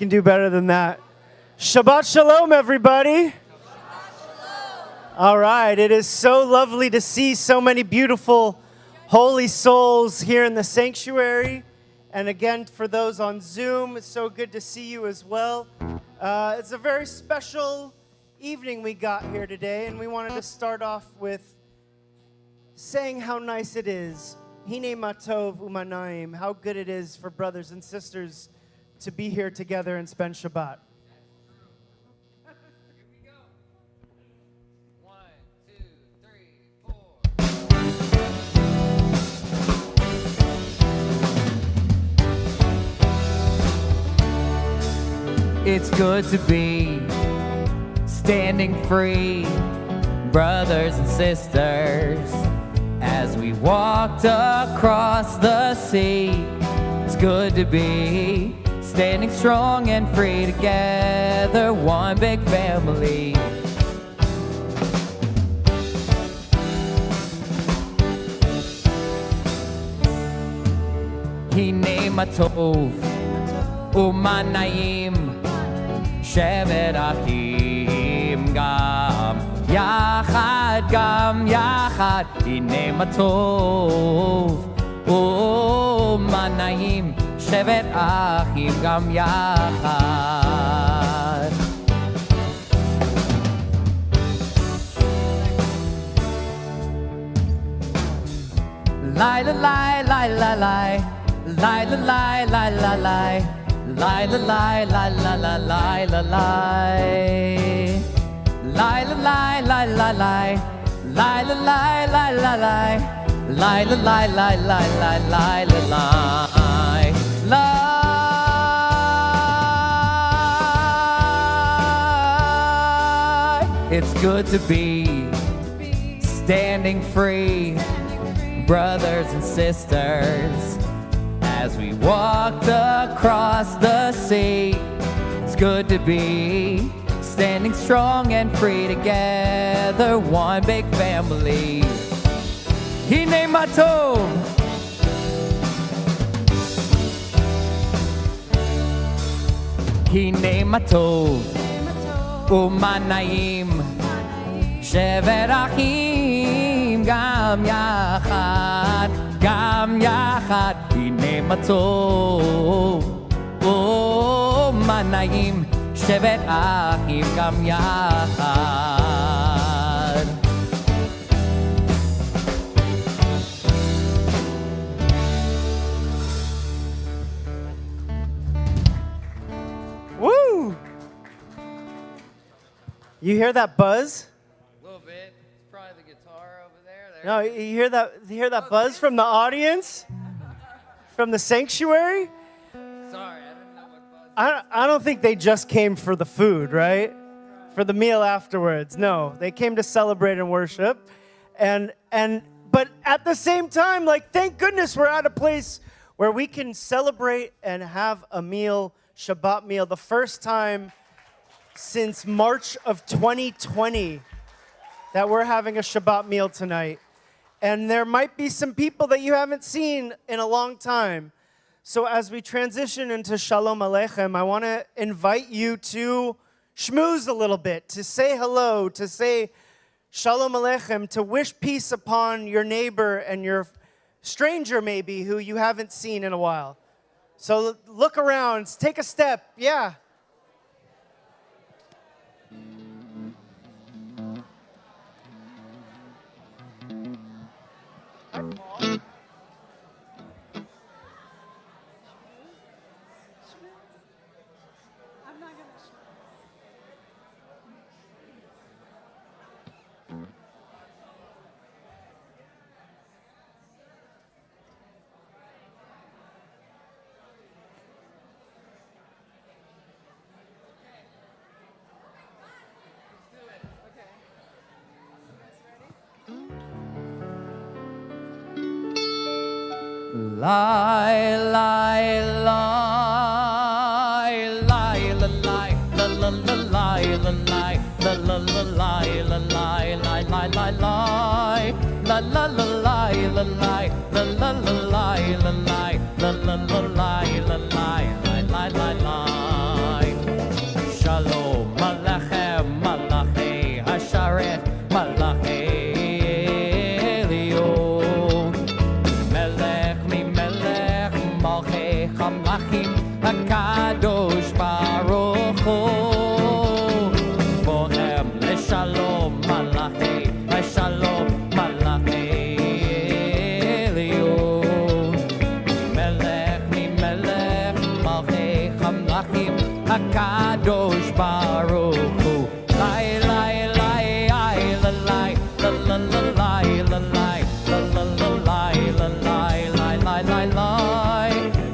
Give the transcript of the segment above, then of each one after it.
can do better than that. Shabbat Shalom, everybody. All right, it is so lovely to see so many beautiful, holy souls here in the sanctuary. And again, for those on Zoom, it's so good to see you as well. It's a very special evening we got here today, and we wanted to start off with saying how nice it is. Hine matov umanaim, how good it is for brothers and sisters to be here together and spend Shabbat. It's good to be standing free, brothers and sisters, as we walked across the sea. It's good to be standing strong and free together, one big family. Hine matov umanayim shevet achim gam yachad hine matov umanayim shevet achim gam yachad. Lie la lie lie la lie lie la lie lie la lie lie la lie lie la la lie la lie lie la lie lie la lie lie la lie lie la lie lie la lie lie lie lie lie la lie lie. It's good to be standing free, brothers and sisters, as we walked across the sea. It's good to be standing strong and free together, one big family. Hine matov Hine matov umanayim shevet achim gam yachad hine matov umanayim shevet achim gam yachad. Woo! You hear that buzz? A little bit. It's probably the guitar over there. No, you hear that? You hear that buzz from the audience, from the sanctuary? Sorry, I didn't know what buzz. I don't think they just came for the food, right? For the meal afterwards. No, they came to celebrate and worship, but at the same time, like, thank goodness we're at a place where we can celebrate and have a meal, Shabbat meal, the first time since March of 2020 that we're having a Shabbat meal tonight. And there might be some people that you haven't seen in a long time. So as we transition into Shalom Aleichem, I want to invite you to schmooze a little bit, to say hello, to say Shalom Aleichem, to wish peace upon your neighbor and your stranger maybe who you haven't seen in a while. So look around, take a step, yeah. Lie, lie, lie, lie, la, lie, la, la, la, lie, la, lie, la, la, la, lie, la, lie, lie, lie, lie, lie, la, la, la, lie, la, lie, la, la, la, lie, la, lie, la, la, la, lie, la, lie, lie, lie, lie, lie. HaKadosh Baruch Hu. Lai, lai, lai, ai, la, lai, la, la, la, lai, la, lai, la, la, la, lai, la, lai, lai, lai, lai, lai,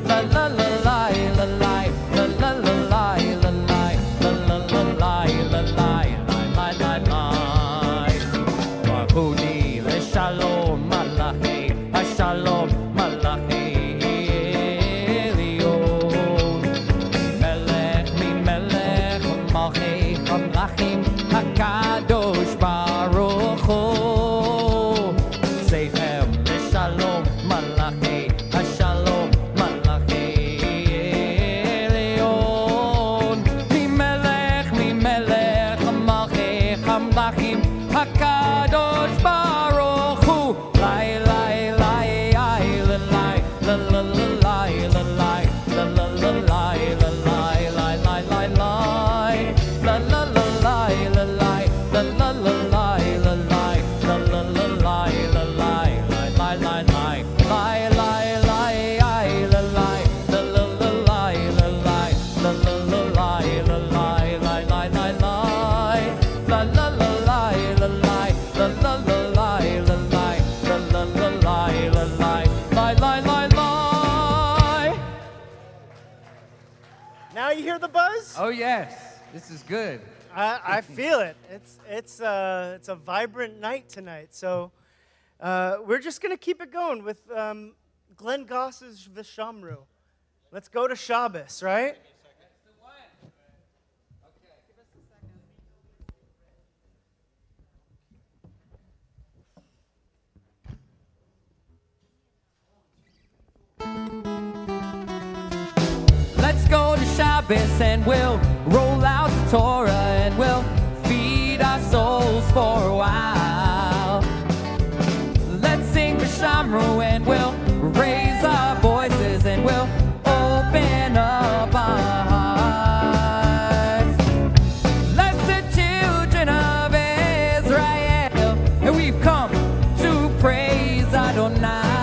la, la, la, lai, la, lai, la, la, la, lai, la, lai, la, la, la, lai, la, lai, lai, lai, lai, lai. Baruni leShalom Malachei HaShalom Malachei Elyon. Melech mi melech Malchei Hamlachim HaKadosh Baruch Hu. Seichem leShalom Malachei HaShalom Malachei Elyon. Mi melech Malchei Hamlachim HaKadosh Baruch Hu. Lai, lai, lai, ai, la, lai, la, la, la, lai, la, lai, la, la, la, lai, la, lai, lai, lai, lai, lai, la, la, la, lai, la, lai, la, la, la, lai, la, lai, la, la, la, lai, la, lai, lai, lai, lai, lai, lai, lai, lai, ai, la, lai, la, la, la, lai, la, lai, la, la, la, lai, la, lai, lai, lai, lai, lai, la, la, la, lai, la, lai, la, la, la, lai, la, lai, la, la, la, lai, la, lai, lai, lai, lai, lai. Now you hear the buzz? Oh yes, this is good. I feel it. It's a vibrant night tonight. So we're just gonna keep it going with Glenn Goss's Vishamru. Let's go to Shabbos, right? Let's go to Shabbos and we'll roll out the Torah and we'll feed our souls for a while. Let's sing Vishamru and we'll raise our voices and we'll open up our hearts. Let's the children of Israel, and we've come to praise Adonai.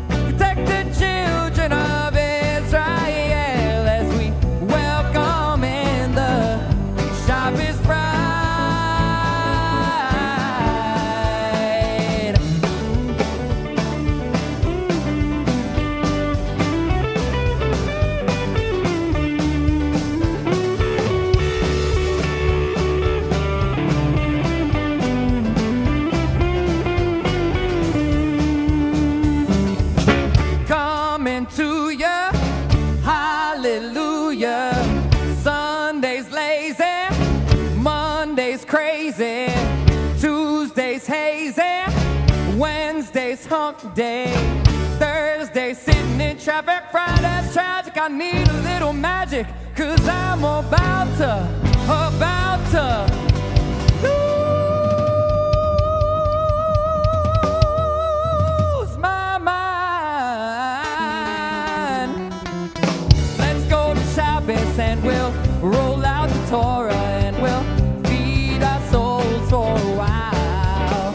Protect the children of Israel as we welcome in the Shabbos bride. Coming to ya, hallelujah. Sunday's lazy, Monday's crazy, Tuesday's hazy, Wednesday's hump day, Thursday's sitting in traffic, Friday's tragic. I need a little magic, 'cause I'm about to lose my mind. Let's go to Shabbos and we'll roll out the Torah and we'll feed our souls for a while.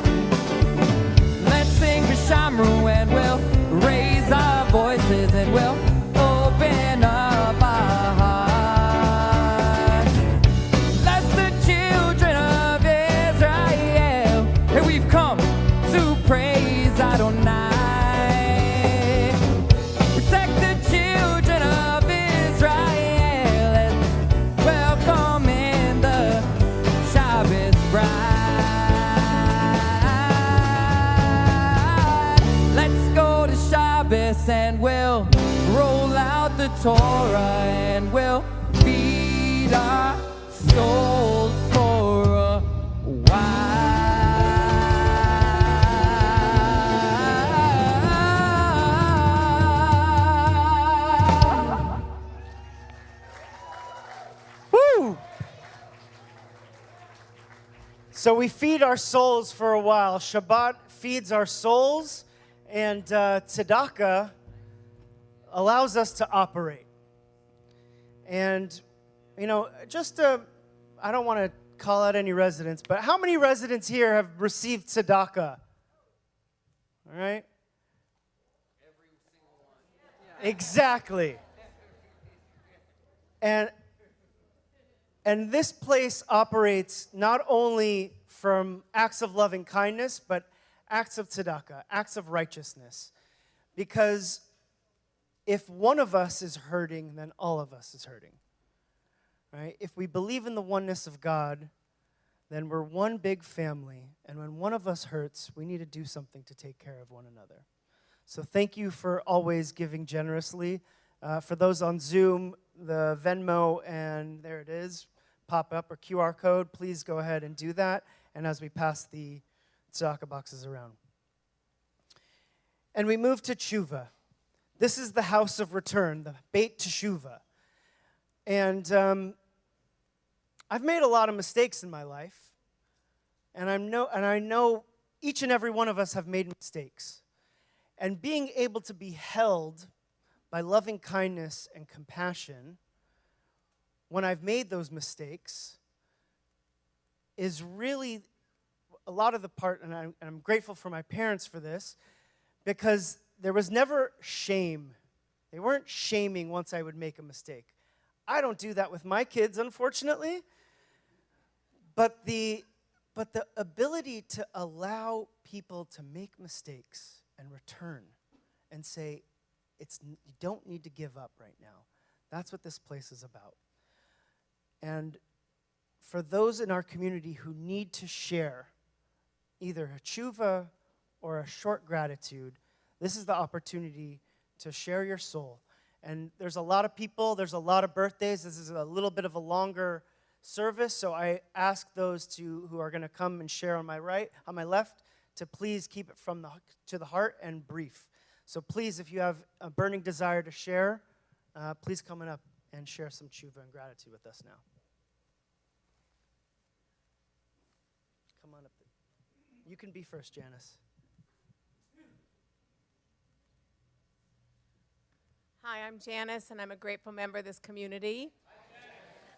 Let's sing Vishamru and we'll raise our voices and we'll open up our hearts. Let's the children of Israel, and we've come to praise Adonai. Protect the children of Israel and welcome in the Shabbos bride. Let's go to Shabbos and we'll roll out the Torah and we'll feed our souls for a while. Woo! So we feed our souls for a while. Shabbat feeds our souls, and tzedakah allows us to operate. And, you know, I don't want to call out any residents, but how many residents here have received tzedakah? All right? Every single one. Yeah. Exactly. And And this place operates not only from acts of loving kindness, but acts of tzedakah, acts of righteousness. Because if one of us is hurting, then all of us is hurting. Right? If we believe in the oneness of God, then we're one big family. And when one of us hurts, we need to do something to take care of one another. So thank you for always giving generously. For those on Zoom, the Venmo, and there it is, pop up, or QR code, please go ahead and do that. And as we pass the tzedakah boxes around. And we move to tshuva. This is the house of return, the Beit Teshuvah. And I've made a lot of mistakes in my life. And I know each and every one of us have made mistakes. And being able to be held by loving kindness and compassion when I've made those mistakes is really a lot of the part, and I'm grateful for my parents for this, because there was never shame. They weren't shaming once I would make a mistake. I don't do that with my kids, unfortunately. But the ability to allow people to make mistakes and return and say, you don't need to give up right now. That's what this place is about. And for those in our community who need to share either a tshuva or a short gratitude, this is the opportunity to share your soul. And there's a lot of people, there's a lot of birthdays. This is a little bit of a longer service, so I ask those who are going to come and share on my left, to please keep it to the heart and brief. So please, if you have a burning desire to share, please come on up and share some tshuva and gratitude with us now. Come on up. You can be first, Janice. Hi, I'm Janice, and I'm a grateful member of this community.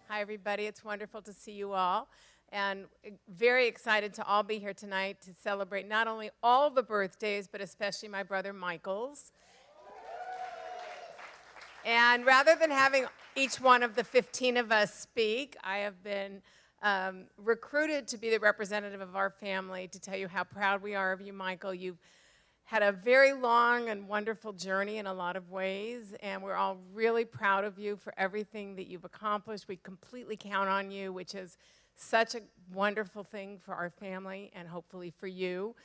Hi, everybody. It's wonderful to see you all. And very excited to all be here tonight to celebrate not only all the birthdays, but especially my brother Michael's. And rather than having each one of the 15 of us speak, I have been recruited to be the representative of our family to tell you how proud we are of you, Michael. You've had a very long and wonderful journey in a lot of ways, and we're all really proud of you for everything that you've accomplished. We completely count on you, which is such a wonderful thing for our family and hopefully for you.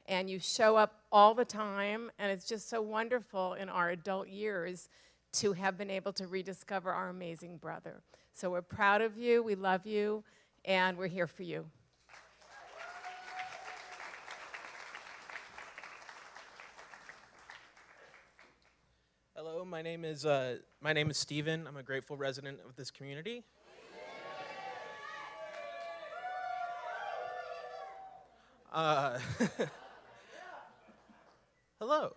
And you show up all the time, and it's just so wonderful in our adult years to have been able to rediscover our amazing brother. So we're proud of you, we love you, and we're here for you. Hello, my name is Steven. I'm a grateful resident of this community. Hello.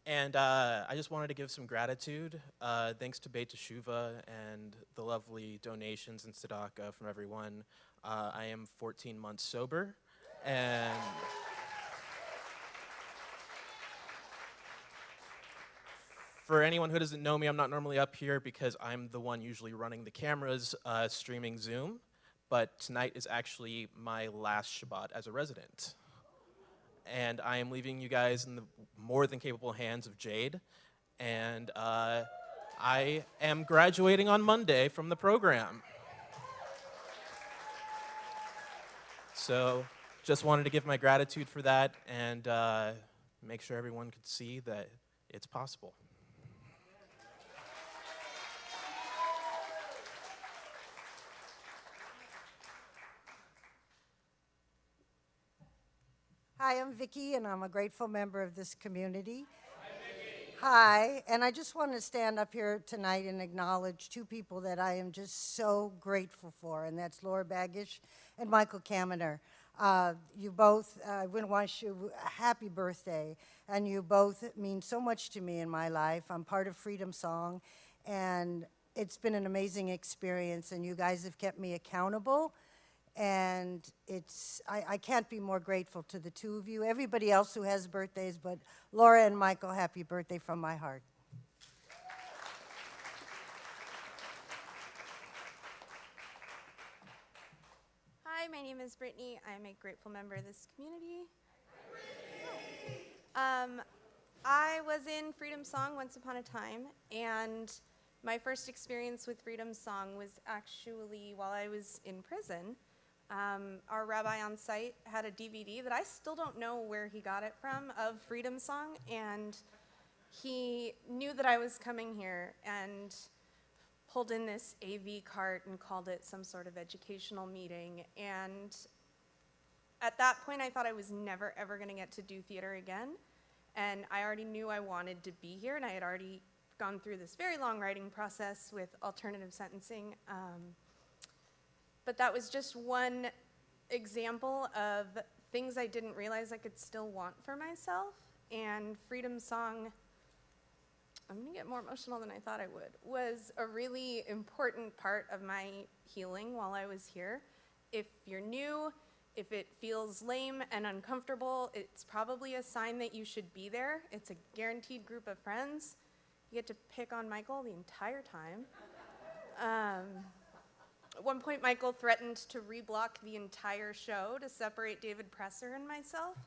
And I just wanted to give some gratitude. Thanks to Beit Teshuvah and the lovely donations and tzedakah from everyone. I am 14 months sober, and for anyone who doesn't know me, I'm not normally up here because I'm the one usually running the cameras, streaming Zoom. But tonight is actually my last Shabbat as a resident. And I am leaving you guys in the more than capable hands of Jade. And I am graduating on Monday from the program. So just wanted to give my gratitude for that and make sure everyone could see that it's possible. Hi, I'm Vicki, and I'm a grateful member of this community. Hi, and I just want to stand up here tonight and acknowledge two people that I am just so grateful for, and that's Laura Baggish and Michael Kaminer. You both, I want to wish you a happy birthday, and you both mean so much to me in my life. I'm part of Freedom Song, and it's been an amazing experience, and you guys have kept me accountable. And I can't be more grateful to the two of you. Everybody else who has birthdays, but Laura and Michael, happy birthday from my heart. my name is Brittany. I'm a grateful member of this community. I was in Freedom Song once upon a time, and my first experience with Freedom Song was actually while I was in prison. Our rabbi on site had a DVD that I still don't know where he got it from of Freedom Song, and he knew that I was coming here and pulled in this AV cart and called it some sort of educational meeting. And at that point, I thought I was never, ever going to get to do theater again. And I already knew I wanted to be here, and I had already gone through this very long writing process with alternative sentencing. But that was just one example of things I didn't realize I could still want for myself. And Freedom Song, I'm gonna get more emotional than I thought I would, was a really important part of my healing while I was here. If you're new, if it feels lame and uncomfortable, it's probably a sign that you should be there. It's a guaranteed group of friends. You get to pick on Michael the entire time. At one point, Michael threatened to reblock the entire show to separate David Presser and myself.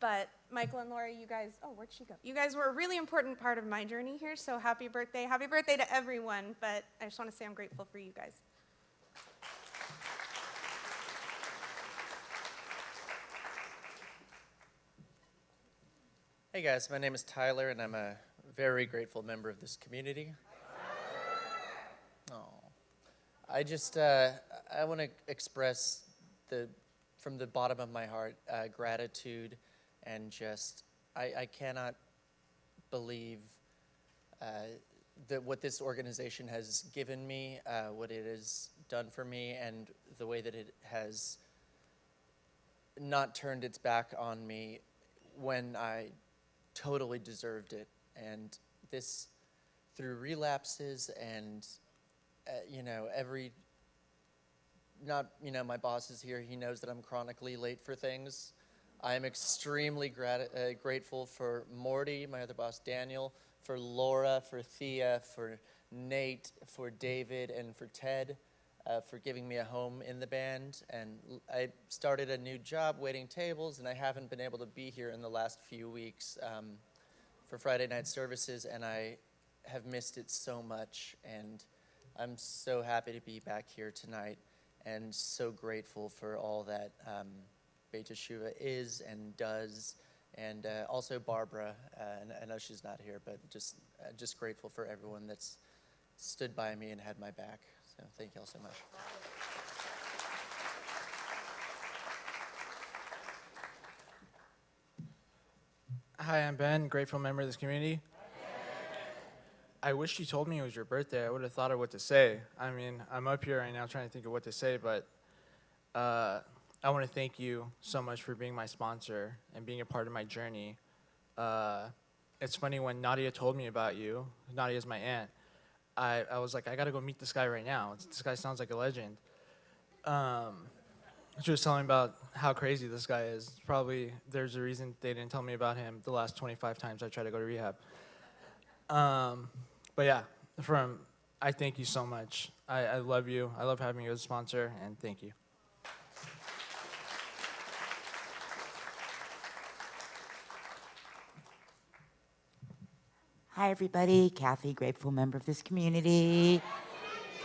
But Michael and Laura, you guys, oh, where'd she go? You guys were a really important part of my journey here, so happy birthday. Happy birthday to everyone, but I just want to say I'm grateful for you guys. Hey guys, my name is Tyler, and I'm a very grateful member of this community. Oh, I want to express from the bottom of my heart, gratitude, and I cannot believe that what this organization has given me, what it has done for me, and the way that it has not turned its back on me when I totally deserved it. And this, through relapses and my boss is here, he knows that I'm chronically late for things. I am extremely grateful for Morty, my other boss Daniel, for Laura, for Thea, for Nate, for David, and for Ted, for giving me a home in the band. And I started a new job waiting tables, and I haven't been able to be here in the last few weeks for Friday night services, and I have missed it so much. And I'm so happy to be back here tonight, and so grateful for all that BTS Shabbat is and does, and also Barbara. And I know she's not here, but just grateful for everyone that's stood by me and had my back. So thank you all so much. Hi, I'm Ben, grateful member of this community. I wish you told me it was your birthday. I would have thought of what to say. I mean, I'm up here right now trying to think of what to say, but I want to thank you so much for being my sponsor and being a part of my journey. It's funny, when Nadia told me about you, Nadia's my aunt, I was like, I gotta go meet this guy right now. This guy sounds like a legend. She was telling me about how crazy this guy is. Probably there's a reason they didn't tell me about him the last 25 times I tried to go to rehab. But yeah, I thank you so much. I love you. I love having you as a sponsor, and thank you. Hi, everybody. Kathy, grateful member of this community.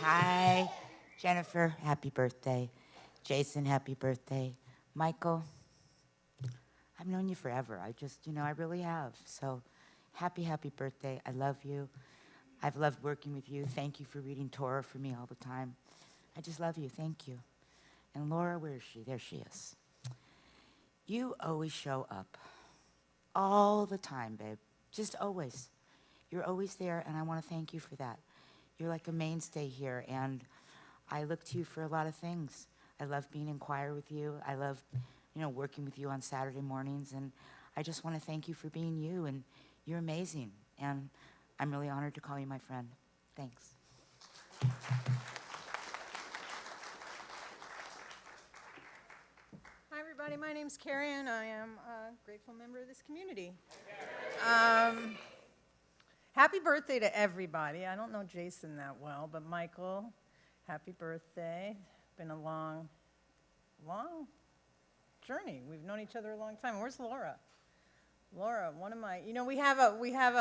Hi. Jennifer, happy birthday. Jason, happy birthday. Michael, I've known you forever. I really have. So happy birthday. I love you. I've loved working with you. Thank you for reading Torah for me all the time. I just love you. Thank you. And Laura, where is she? There she is. You always show up. All the time, babe. Just always. You're always there, and I want to thank you for that. You're like a mainstay here, and I look to you for a lot of things. I love being in choir with you. I love, working with you on Saturday mornings, and I just want to thank you for being you, and you're amazing, and I'm really honored to call you my friend. Thanks. Hi, everybody. My name's Carrie, and I am a grateful member of this community. Happy birthday to everybody. I don't know Jason that well, but Michael, Happy birthday. Been a long, long journey. We've known each other a long time. Where's Laura? Laura, one of my, we have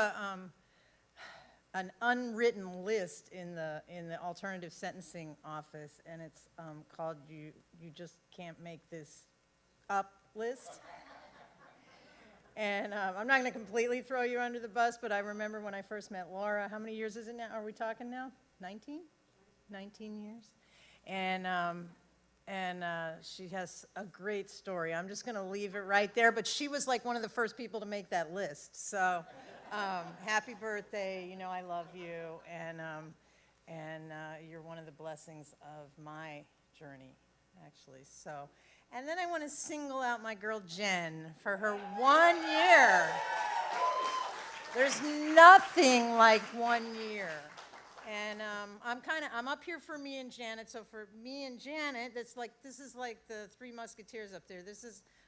an unwritten list in the alternative sentencing office, and it's called you just can't make this up list. And I'm not going to completely throw you under the bus, but I remember when I first met Laura. How many years is it now? Are we talking now? 19? 19 years. And she has a great story. I'm just going to leave it right there. But she was like one of the first people to make that list. So happy birthday. You know I love you. And you're one of the blessings of my journey, actually. So. And then I want to single out my girl Jen for her 1 year. There's nothing like 1 year. And I'm up here for me and Janet. So for me and Janet, this is like the Three Musketeers up there.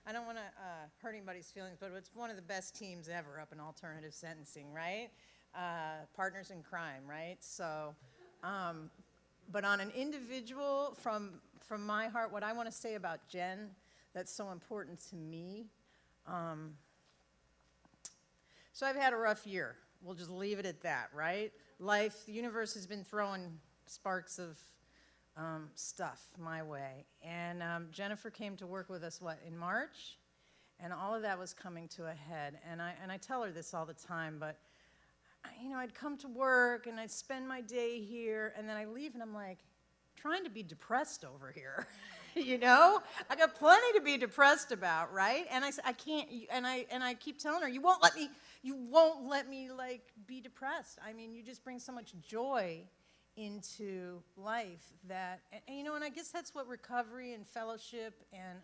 I don't want to hurt anybody's feelings, but it's one of the best teams ever up in alternative sentencing, right? Partners in crime, right? So, but on an individual, from my heart, what I want to say about Jen that's so important to me. So I've had a rough year. We'll just leave it at that, right? Life, the universe has been throwing sparks of stuff my way. And Jennifer came to work with us, in March? And all of that was coming to a head. And I tell her this all the time, but I'd come to work and I'd spend my day here, and then I leave and I'm like, trying to be depressed over here, I got plenty to be depressed about, right? And I can't, and I keep telling her, you won't let me like be depressed. I mean, you just bring so much joy into life that, and I guess that's what recovery and fellowship and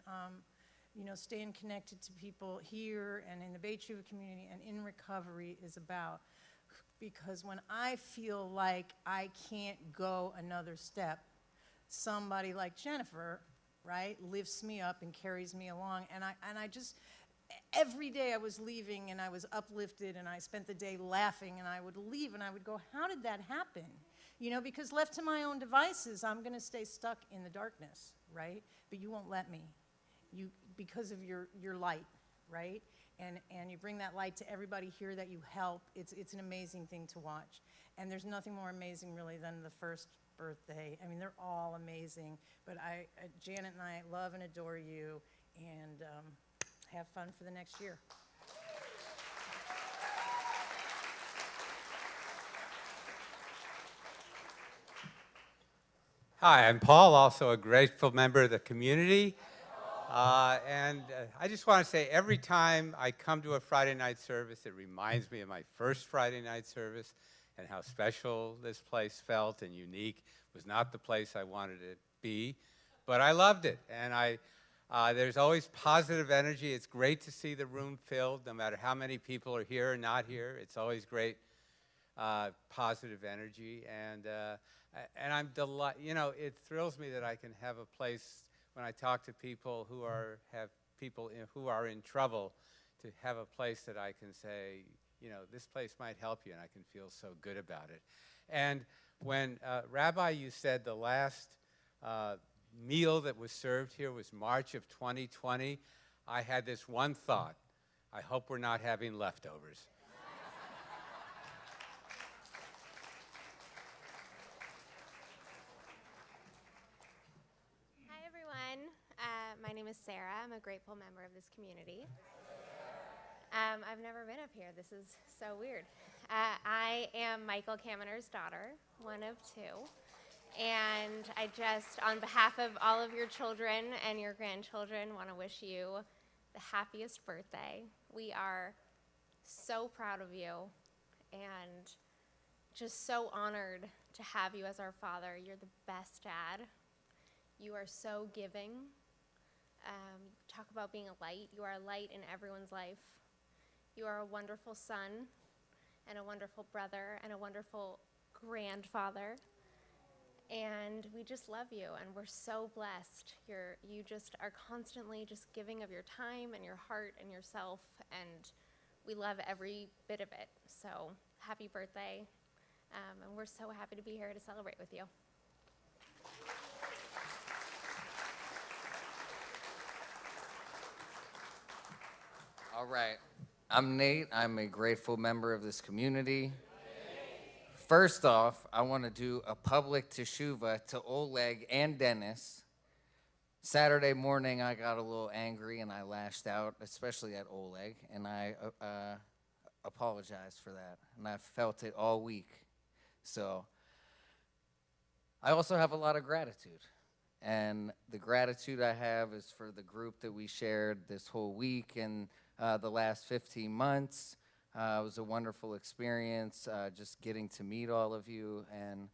staying connected to people here and in the Baytruva community and in recovery is about. Because when I feel like I can't go another step, somebody like Jennifer, right, lifts me up and carries me along. And I just, every day I was leaving and I was uplifted and I spent the day laughing, and I would leave and I would go, how did that happen? Because left to my own devices, I'm going to stay stuck in the darkness, right? But you won't let me, because of your light, right? And you bring that light to everybody here that you help. It's an amazing thing to watch. And there's nothing more amazing, really, than the first birthday. I mean, they're all amazing. But Janet and I love and adore you, and have fun for the next year. Hi, I'm Paul, also a grateful member of the community. And I just want to say, every time I come to a Friday night service, it reminds me of my first Friday night service and how special this place felt and unique. It was not the place I wanted it to be, but I loved it. And there's always positive energy. It's great to see the room filled, no matter how many people are here or not here. It's always great positive energy. And I'm delighted. It thrills me that I can have a place when I talk to people who are in trouble, to have a place that I can say, this place might help you, and I can feel so good about it. And when, Rabbi, you said the last meal that was served here was March of 2020, I had this one thought: I hope we're not having leftovers. My name is Sarah. I'm a grateful member of this community. I've never been up here. This is so weird. I am Michael Kamener's daughter, one of two. And I just, on behalf of all of your children and your grandchildren, want to wish you the happiest birthday. We are so proud of you and just so honored to have you as our father. You're the best dad. You are so giving. Talk about being a light. You are a light in everyone's life. You are a wonderful son and a wonderful brother and a wonderful grandfather. And we just love you, and we're so blessed. You just are constantly just giving of your time and your heart and yourself, and we love every bit of it. So happy birthday, and we're so happy to be here to celebrate with you. All right. I'm Nate. I'm a grateful member of this community. First off, I want to do a public teshuva to Oleg and Dennis. Saturday morning, I got a little angry and I lashed out, especially at Oleg, and I apologized for that. And I felt it all week. So I also have a lot of gratitude. And the gratitude I have is for the group that we shared this whole week and the last 15 months. It was a wonderful experience, just getting to meet all of you. And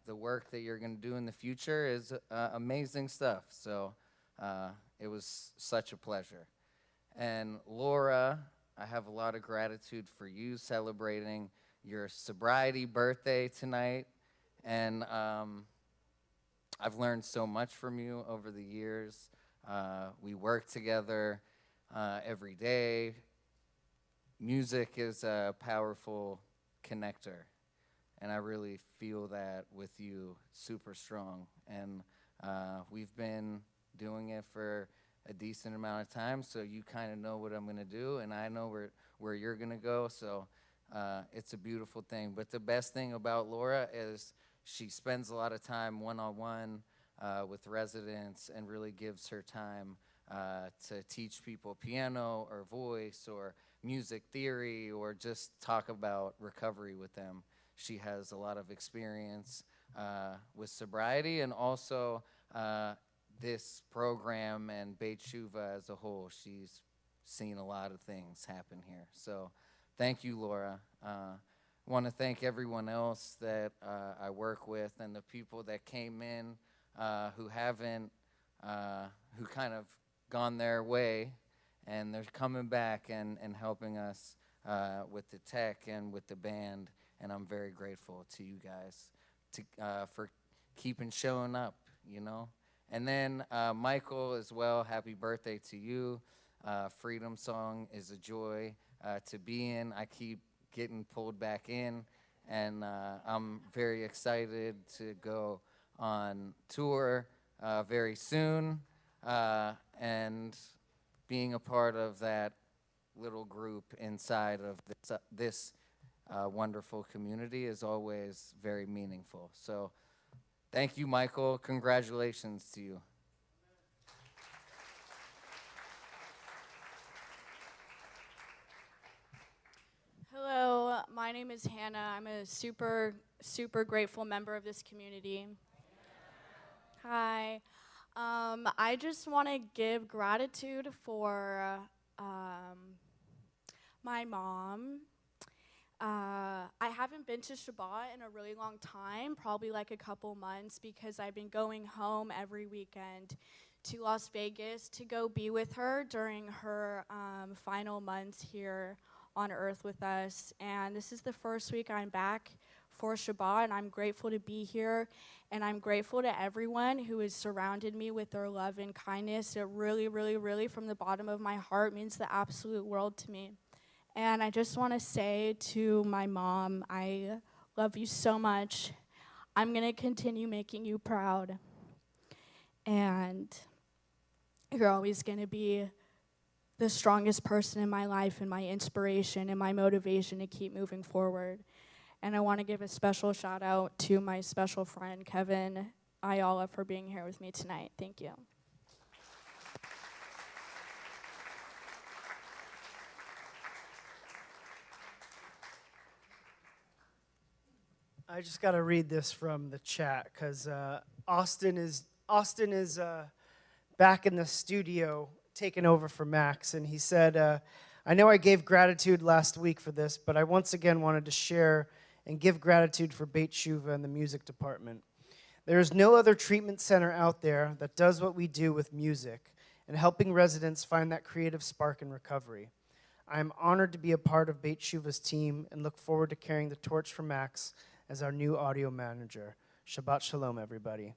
the work that you're going to do in the future is amazing stuff. So it was such a pleasure. And Laura, I have a lot of gratitude for you celebrating your sobriety birthday tonight. And I've learned so much from you over the years. We work together every day. Music is a powerful connector, and I really feel that with you super strong. And we've been doing it for a decent amount of time, so you kind of know what I'm going to do, and I know where you're going to go, so it's a beautiful thing. But the best thing about Laura is she spends a lot of time one-on-one with residents and really gives her time to teach people piano or voice or music theory or just talk about recovery with them. She has a lot of experience with sobriety and also this program and Beit Shuva as a whole. She's seen a lot of things happen here. So thank you, Laura. I want to thank everyone else that I work with and the people that came in who haven't, who kind of gone their way, and they're coming back and helping us with the tech and with the band, and I'm very grateful to you guys for keeping showing up, you know. And then Michael as well, happy birthday to you. Freedom Song is a joy to be in. I keep getting pulled back in, and I'm very excited to go on tour very soon, and being a part of that little group inside of this wonderful community is always very meaningful. So thank you, Michael. Congratulations to you. Hello, my name is Hannah. I'm a super grateful member of this community. Hi. I just want to give gratitude for my mom. I haven't been to Shabbat in a really long time, probably like a couple months, because I've been going home every weekend to Las Vegas to go be with her during her final months here on earth with us. And this is the first week I'm back for Shabbat, and I'm grateful to be here, and I'm grateful to everyone who has surrounded me with their love and kindness. It really, really, really, from the bottom of my heart, means the absolute world to me. And I just want to say to my mom, I love you so much. I'm going to continue making you proud, and you're always going to be the strongest person in my life and my inspiration and my motivation to keep moving forward. And I want to give a special shout out to my special friend, Kevin Ayala, for being here with me tonight. Thank you. I just got to read this from the chat because Austin is back in the studio taking over for Max, and he said, I know I gave gratitude last week for this, but I once again wanted to share and give gratitude for Beit Shuva and the music department. There is no other treatment center out there that does what we do with music and helping residents find that creative spark in recovery. I am honored to be a part of Beit Shuva's team and look forward to carrying the torch for Max as our new audio manager. Shabbat Shalom, everybody.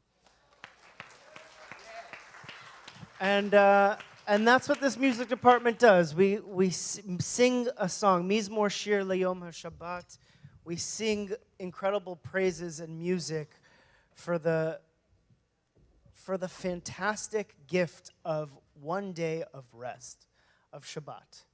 And that's what this music department does. We sing a song, Mizmor Shir Leyom HaShabbat. We sing incredible praises and music for the fantastic gift of one day of rest, of Shabbat.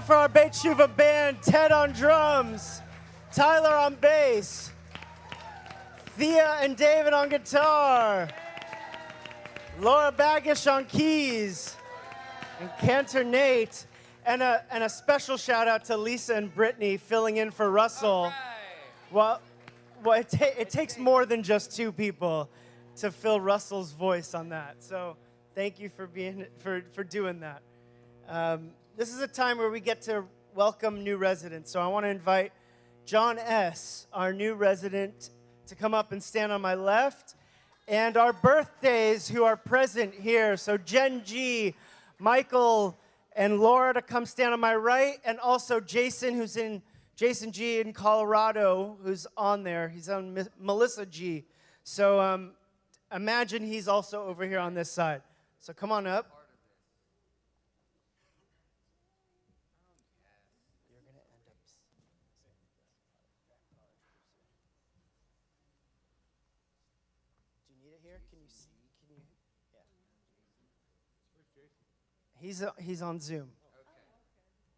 up for our Beit Shuva band, Ted on drums, Tyler on bass, Thea and David on guitar, Laura Bagish on keys, and Cantor Nate. And a special shout out to Lisa and Brittany filling in for Russell. Well, it takes more than just two people to fill Russell's voice on that. So thank you for doing that. This is a time where we get to welcome new residents. So I want to invite John S., our new resident, to come up and stand on my left. And our birthdays who are present here. So Jen G., Michael, and Laura to come stand on my right. And also Jason G. in Colorado, who's on there. He's on Melissa G. So imagine he's also over here on this side. So come on up. He's on Zoom.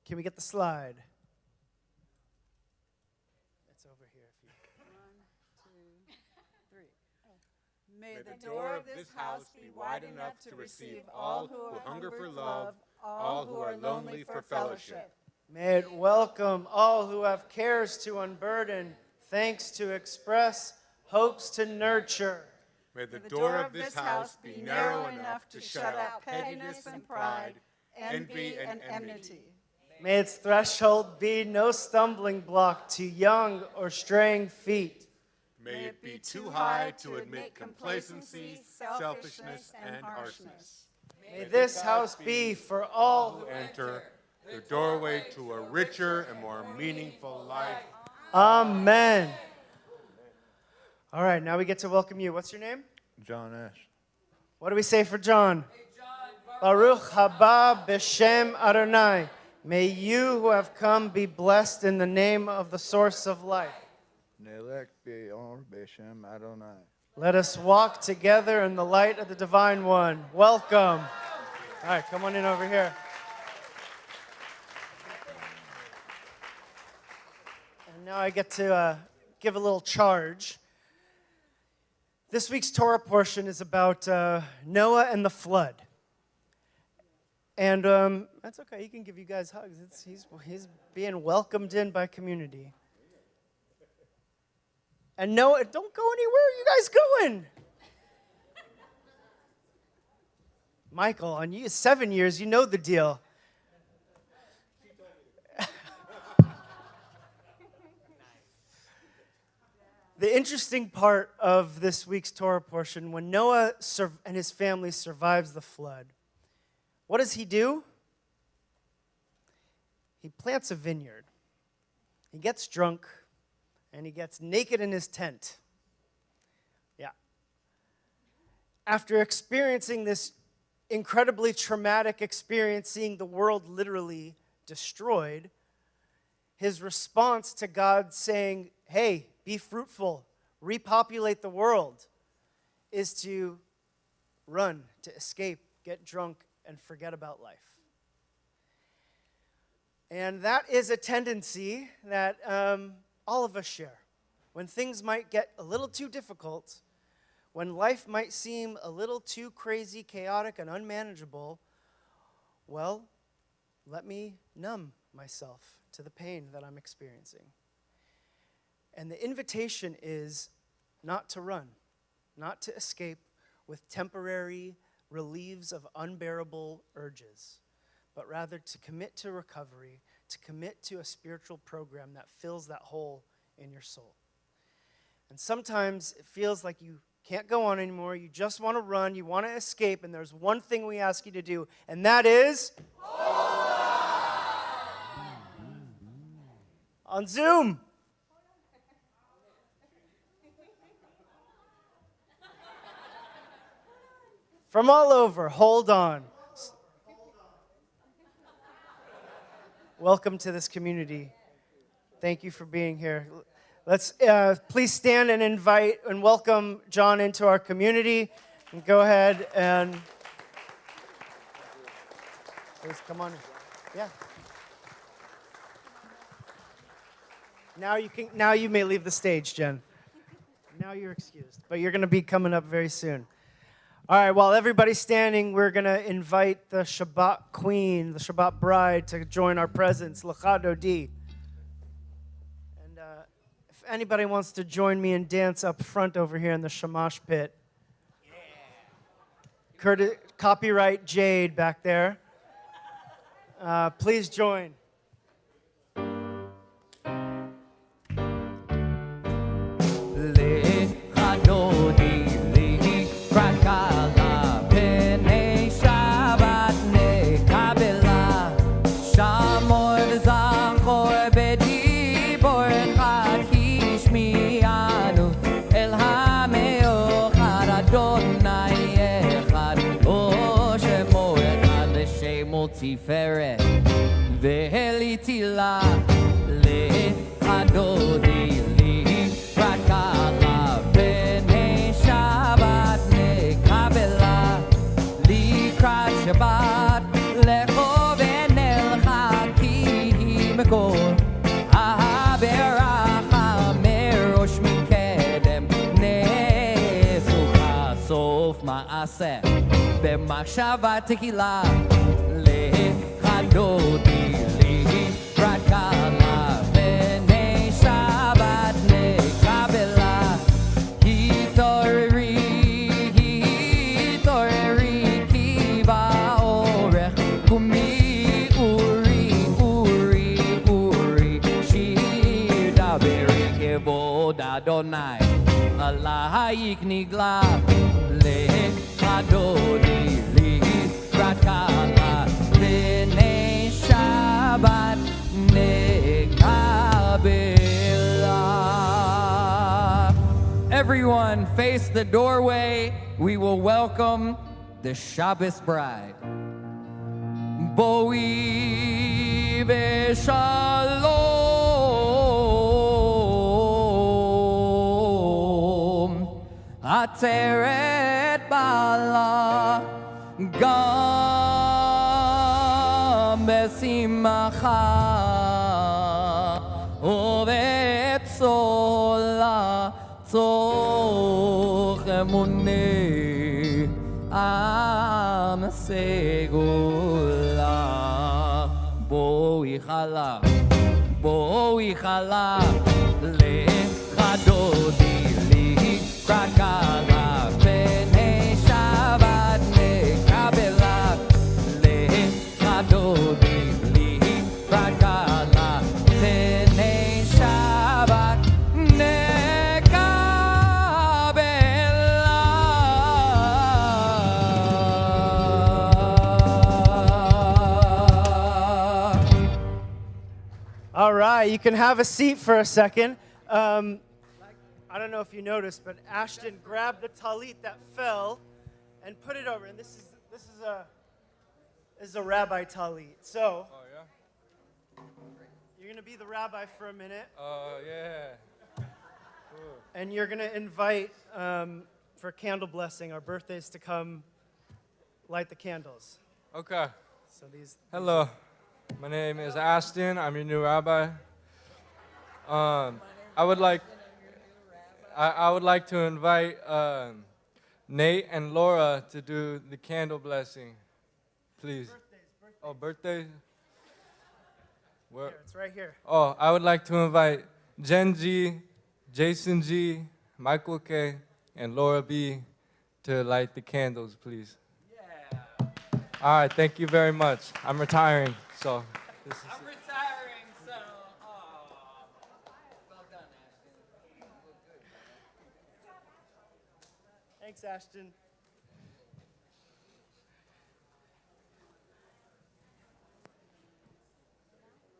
Can we get the slide? It's over here. May the door of this house be wide enough to receive all who hunger for love, all who are lonely for fellowship. May it welcome all who have cares to unburden, thanks to express, hopes to nurture. May the door of this house be narrow enough to shut out pettiness and pride, envy and enmity. May its threshold be no stumbling block to young or straying feet. May it be too high to admit complacency, selfishness, and harshness. May this house be for all who enter the doorway to a richer and more meaningful life. Amen. All right, now we get to welcome you. What's your name? John S. What do we say for John? Baruch haba b'shem Adonai. May you who have come be blessed in the name of the source of life. Nelek be'or b'shem Adonai. Let us walk together in the light of the Divine One. Welcome. All right, come on in over here. And now I get to give a little charge. This week's Torah portion is about Noah and the flood. And that's okay. He can give you guys hugs. He's being welcomed in by community. And Noah, don't go anywhere. Where are you guys going? Michael, on you 7 years, you know the deal. The interesting part of this week's Torah portion, when Noah and his family survives the flood, what does he do? He plants a vineyard. He gets drunk, and he gets naked in his tent. Yeah. After experiencing this incredibly traumatic experience, seeing the world literally destroyed, his response to God saying, hey, be fruitful, repopulate the world, is to run, to escape, get drunk, and forget about life. And that is a tendency that all of us share. When things might get a little too difficult, when life might seem a little too crazy, chaotic, and unmanageable, well, let me numb myself to the pain that I'm experiencing. And the invitation is not to run, not to escape with temporary relieves of unbearable urges, but rather to commit to recovery, to commit to a spiritual program that fills that hole in your soul. And sometimes it feels like you can't go on anymore, you just want to run, you want to escape, and there's one thing we ask you to do, and that is on Zoom. From all over, hold on. Welcome to this community. Thank you for being here. Let's please stand and invite and welcome John into our community. And go ahead and please come on. Yeah. Now you may leave the stage, Jen. Now you're excused, but you're going to be coming up very soon. All right, while everybody's standing, we're going to invite the Shabbat queen, the Shabbat bride, to join our presence, L'chado D. And if anybody wants to join me and dance up front over here in the Shamash pit, copyright Jade back there. Please join. תפארת והליתי לה לחדודי לי רק עלה בני שבת נקבלה לקראת שבת לכוון אל חכים בכל הברכה מראש מקדם נסוך סוף מעשה במחשבה תחילה לחדודי לי רק עלה בני שבת נקבלה התעוררי כי באורך קומי אורי שיר דברי כבוד אדוני עלייך נגלה לחדודי לי רק עלה בני שבת נקבלה. Everyone face the doorway. We will welcome the Shabbos bride. Boi beshalom ateret bala gam besimcha ובצולה צוך אמוני עם סגולה בואי חלה לחדודי לי רק עלה בני שבת נקבלה לחדודי לי רק עלה בני שבת All right, you can have a seat for a second. I don't know if you noticed, but Ashton grabbed the talit that fell and put it over. And this is a rabbi talit. So, you're going to be the rabbi for a minute. Oh, yeah. Cool. And you're going to invite, for candle blessing, our birthdays to come light the candles. Okay. So Hello. My name is Ashton. I'm your new rabbi. I would like to invite Nate and Laura to do the candle blessing, please. Birthdays. Oh, birthdays? Where? Here, it's right here. Oh, I would like to invite Jen G, Jason G, Michael K, and Laura B to light the candles, please. Yeah. All right, thank you very much. I'm retiring, so this is I'm retiring, so well done, Ashton. You look good, man. Thanks, Ashton.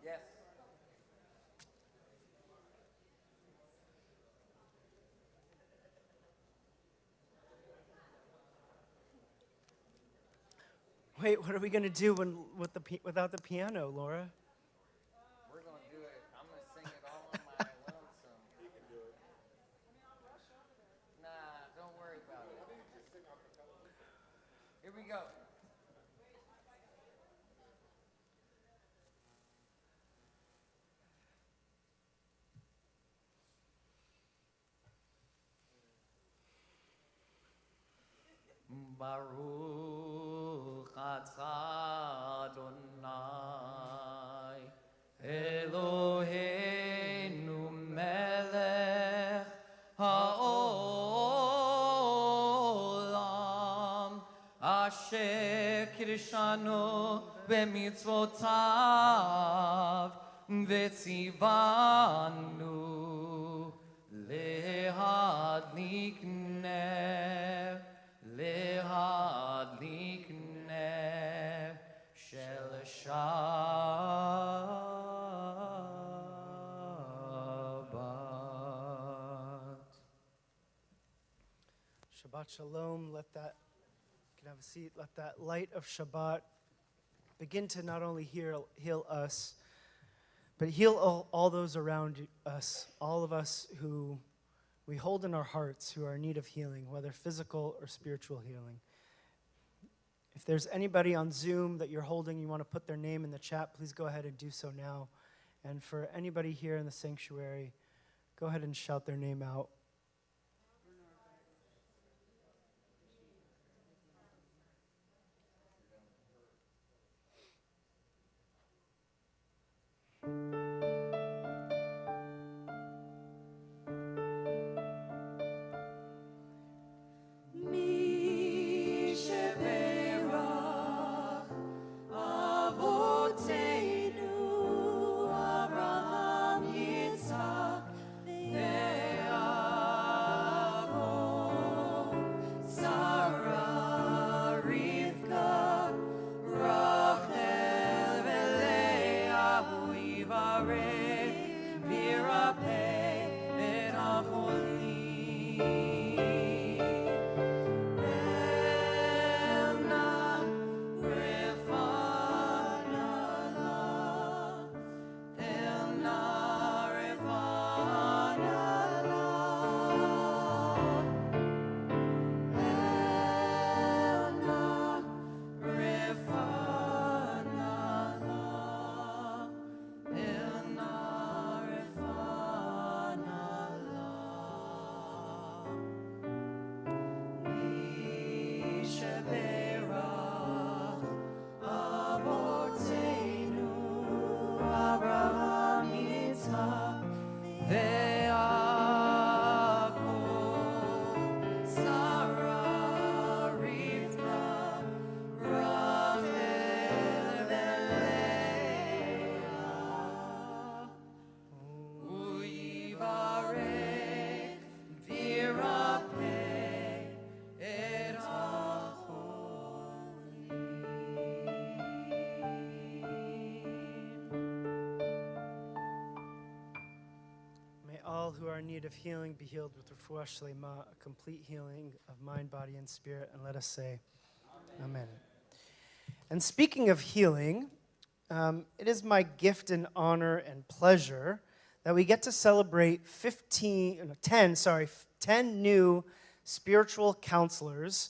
Yes. Wait, what are we going to do without the piano, Laura? We're going to do it. I'm going to sing it all on my lonesome. You can do it. Nah, don't worry about it. Here we go. Baruch atah Adonai Eloheinu melech haolam asher kirshanu b'mitzvotav v'tzivanu lehadlik ner lehadlik ner shel Shabbat. Shabbat Shalom. Let that, you can have a seat, let that light of Shabbat begin to not only heal us, but heal all those around us, all of us who we hold in our hearts who are in need of healing, whether physical or spiritual healing. If there's anybody on Zoom that you're holding, you want to put their name in the chat, please go ahead and do so now. And for anybody here in the sanctuary, go ahead and shout their name out. Who are in need of healing be healed with refuah shlema, a complete healing of mind, body, and spirit. And let us say, Amen. And speaking of healing, it is my gift and honor and pleasure that we get to celebrate 10 new spiritual counselors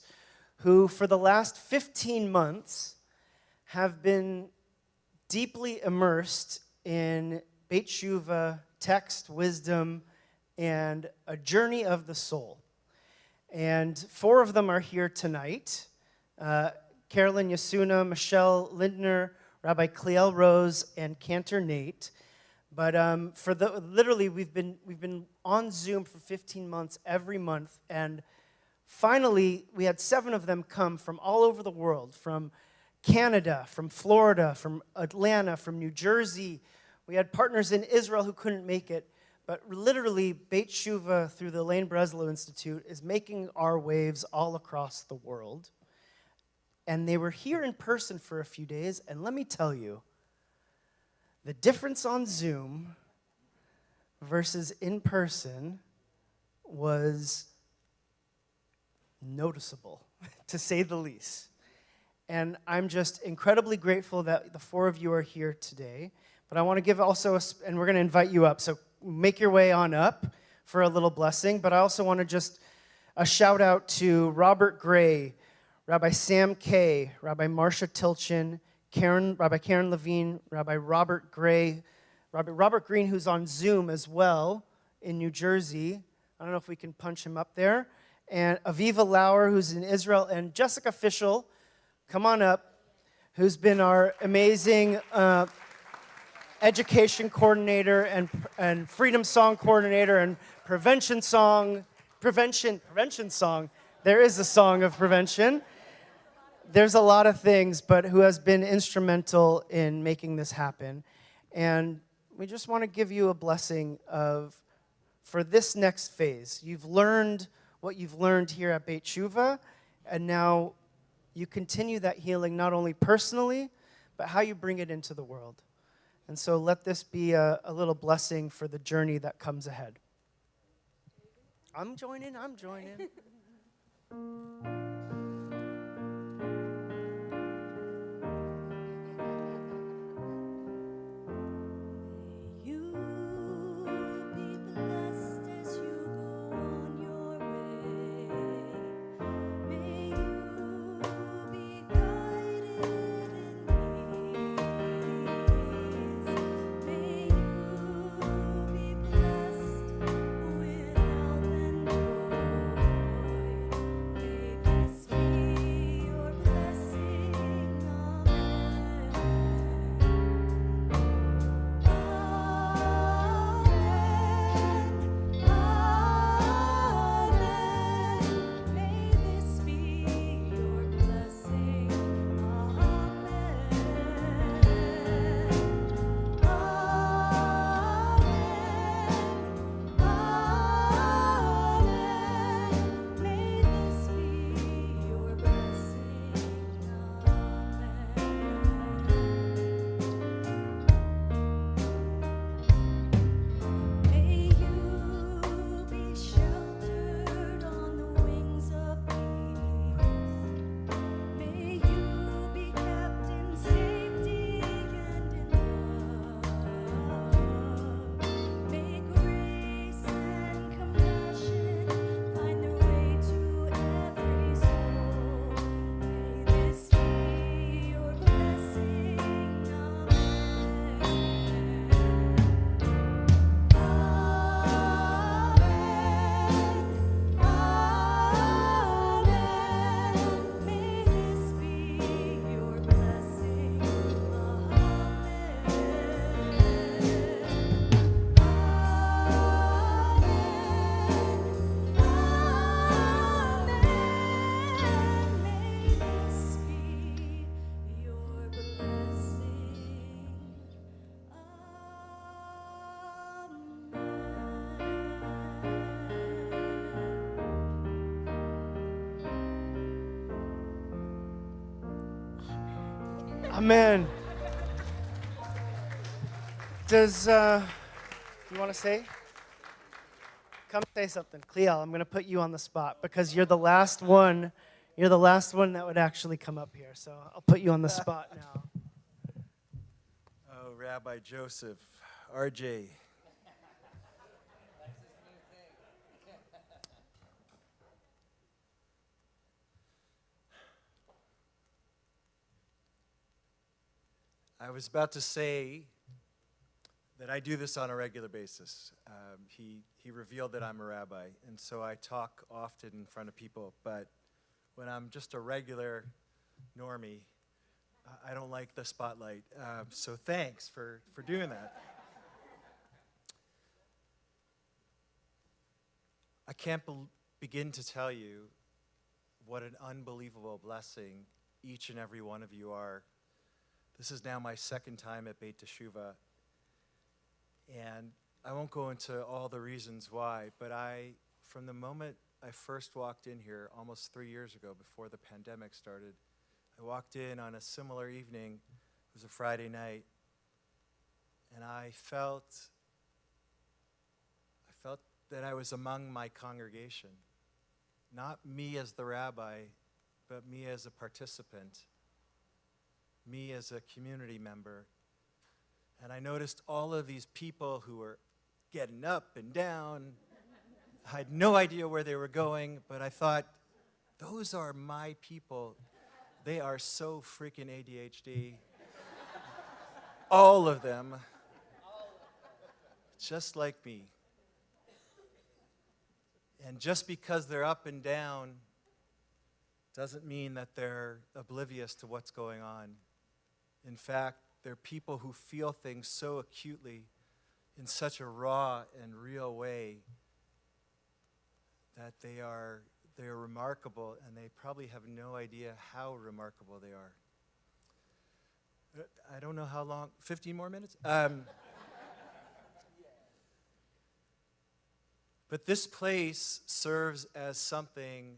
who, for the last 15 months, have been deeply immersed in Beit Shuvah, text, wisdom, and a journey of the soul. And 4 of them are here tonight. Carolyn Yasuna, Michelle Lindner, Rabbi Cleel Rose, and Cantor Nate. But literally, we've been on Zoom for 15 months every month, and finally, we had 7 of them come from all over the world, from Canada, from Florida, from Atlanta, from New Jersey. We had partners in Israel who couldn't make it, but literally, Beit Shuvah through the Elaine Breslow Institute is making our waves all across the world. And they were here in person for a few days, and let me tell you, the difference on Zoom versus in person was noticeable, to say the least. And I'm just incredibly grateful that the 4 of you are here today. But I want to give also, and we're going to invite you up, so make your way on up for a little blessing. But I also want to just a shout out to Robert Gray, Rabbi Sam Kay, Rabbi Marcia Tilchin, Rabbi Karen Levine, Rabbi Robert Gray, Rabbi Robert Green, who's on Zoom as well in New Jersey. I don't know if we can punch him up there. and Aviva Lauer, who's in Israel, and Jessica Fischel, come on up, who's been our amazing education coordinator and freedom song coordinator and prevention song. There is a song of prevention. There's a lot of things, but who has been instrumental in making this happen. And we just want to give you a blessing for this next phase. You've learned what you've learned here at Beit Shuvah, and now you continue that healing not only personally, but how you bring it into the world. And so let this be a little blessing for the journey that comes ahead. I'm joining. Amen. Does, you want to say? Come say something. Cleo, I'm going to put you on the spot because you're the last one. You're the last one that would actually come up here. So I'll put you on the spot now. Oh, Rabbi Joseph, RJ. I was about to say that I do this on a regular basis. He revealed that I'm a rabbi, and so I talk often in front of people, but when I'm just a regular normie, I don't like the spotlight. So thanks for doing that. I can't begin to tell you what an unbelievable blessing each and every one of you are. This is now my second time at Beit Teshuvah, and I won't go into all the reasons why, but from the moment I first walked in here almost 3 years ago before the pandemic started, I walked in on a similar evening. It was a Friday night, and I felt that I was among my congregation, not me as the rabbi, but me as a participant, me as a community member. And I noticed all of these people who were getting up and down. I had no idea where they were going, but I thought, those are my people. They are so freaking ADHD. All of them. Just like me. And just because they're up and down doesn't mean that they're oblivious to what's going on. In fact, they're people who feel things so acutely in such a raw and real way that they are remarkable, and they probably have no idea how remarkable they are. I don't know how long, 15 more minutes? But this place serves as something,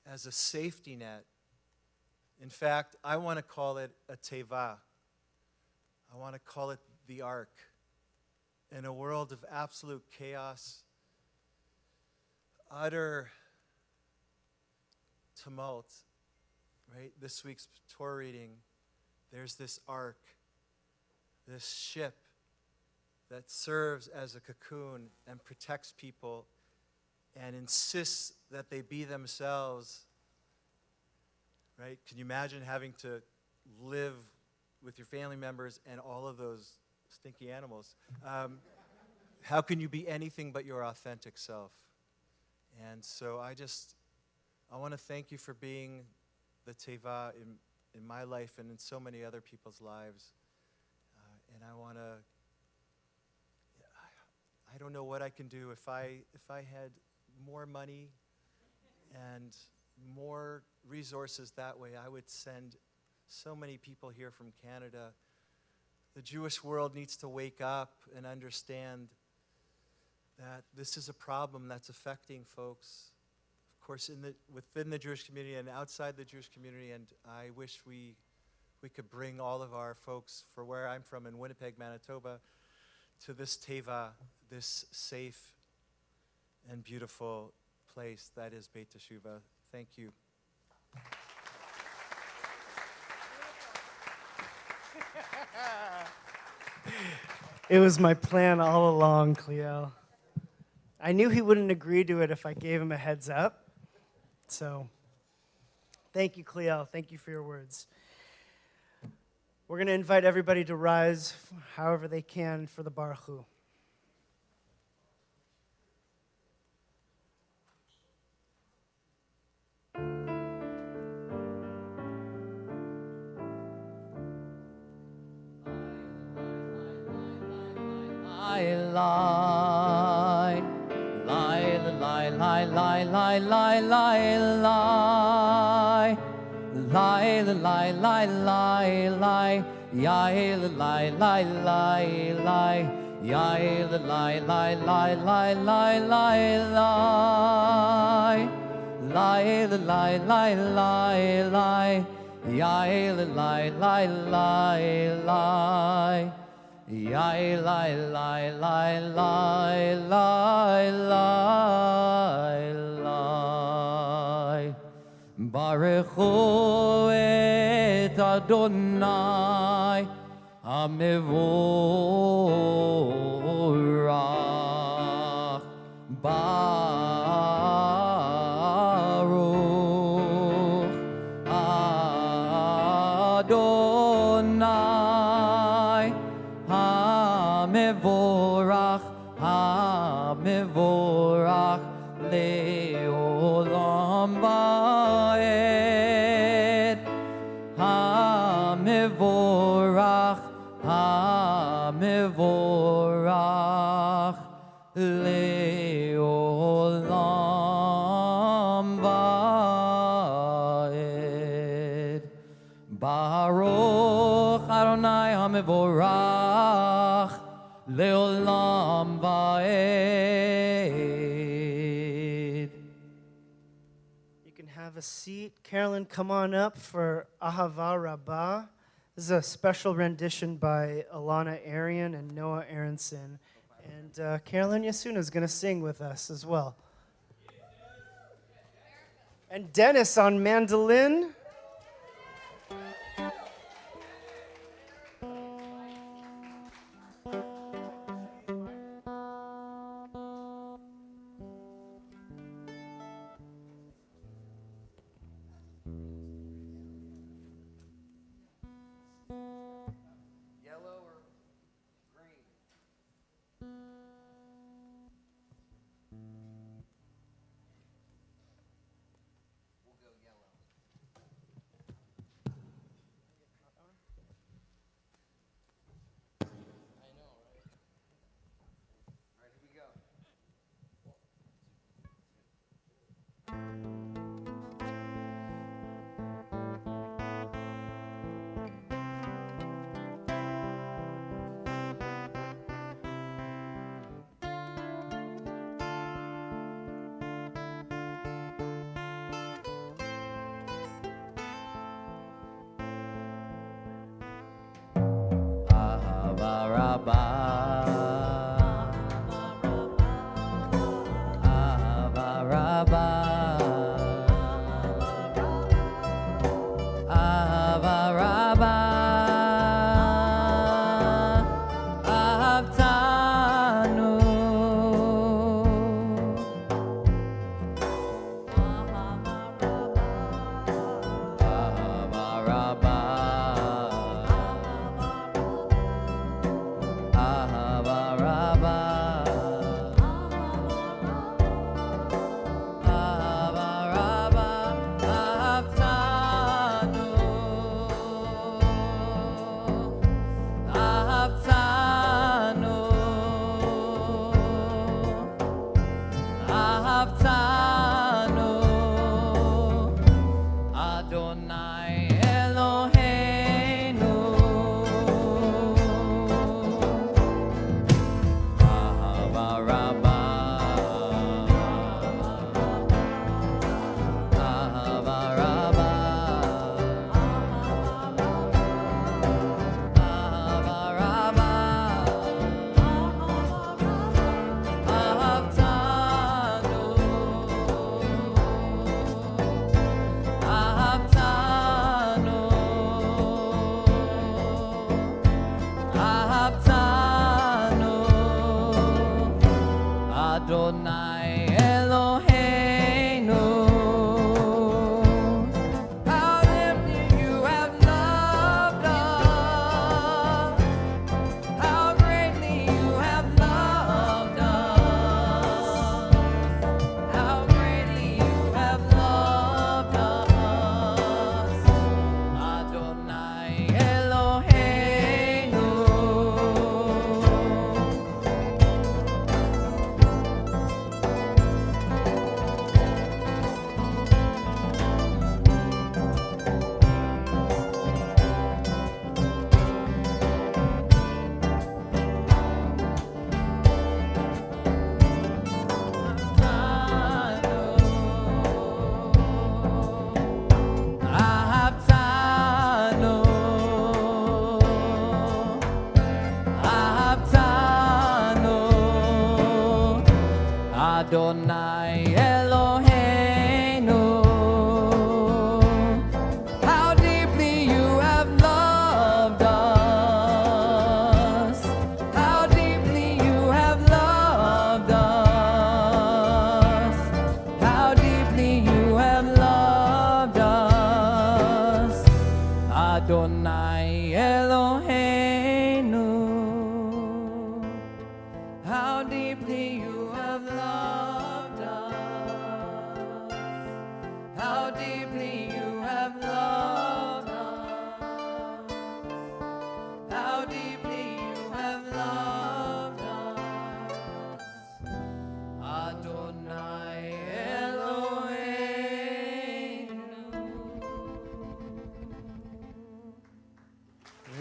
as a safety net. In fact, I want to call it a teva. I want to call it the ark. In a world of absolute chaos, utter tumult, right? This week's Torah reading, there's this ark, this ship that serves as a cocoon and protects people and insists that they be themselves, right? Can you imagine having to live with your family members and all of those stinky animals? How can you be anything but your authentic self? And so I want to thank you for being the teva in my life and in so many other people's lives. And I don't know what I can do. If I had more money and more resources that way, I would send so many people here from Canada. The Jewish world needs to wake up and understand that this is a problem that's affecting folks, of course, within the Jewish community and outside the Jewish community. And I wish we could bring all of our folks, for where I'm from in Winnipeg, Manitoba, to this teva, this safe and beautiful place that is Beit Teshuvah. Thank you. It was my plan all along, Cleo. I knew he wouldn't agree to it if I gave him a heads up. So, thank you, Cleo. Thank you for your words. We're going to invite everybody to rise however they can for the Baruch Hu. Baruchu et Adonai HaMevorach Baruch Adonai HaMevorach HaMevorach Leolam Va'ed HaMevorach HaMevorach Leolam Va'ed Baruch Adonai HaMevorach Leolam Va'ed. You can have a seat. Carolyn, come on up for Ahava Rabbah. This is a special rendition by Alana Arian and Noah Aronson. And Carolyn Yasuna is going to sing with us as well. And Dennis on mandolin. Yellow or green? Adonai Eloheinu. How deeply you have loved us. How deeply you have loved us. How deeply you have loved us. Adonai Eloheinu. How deeply you have loved us. How deeply you have loved us. How deeply you have loved us. Adonai Eloheinu.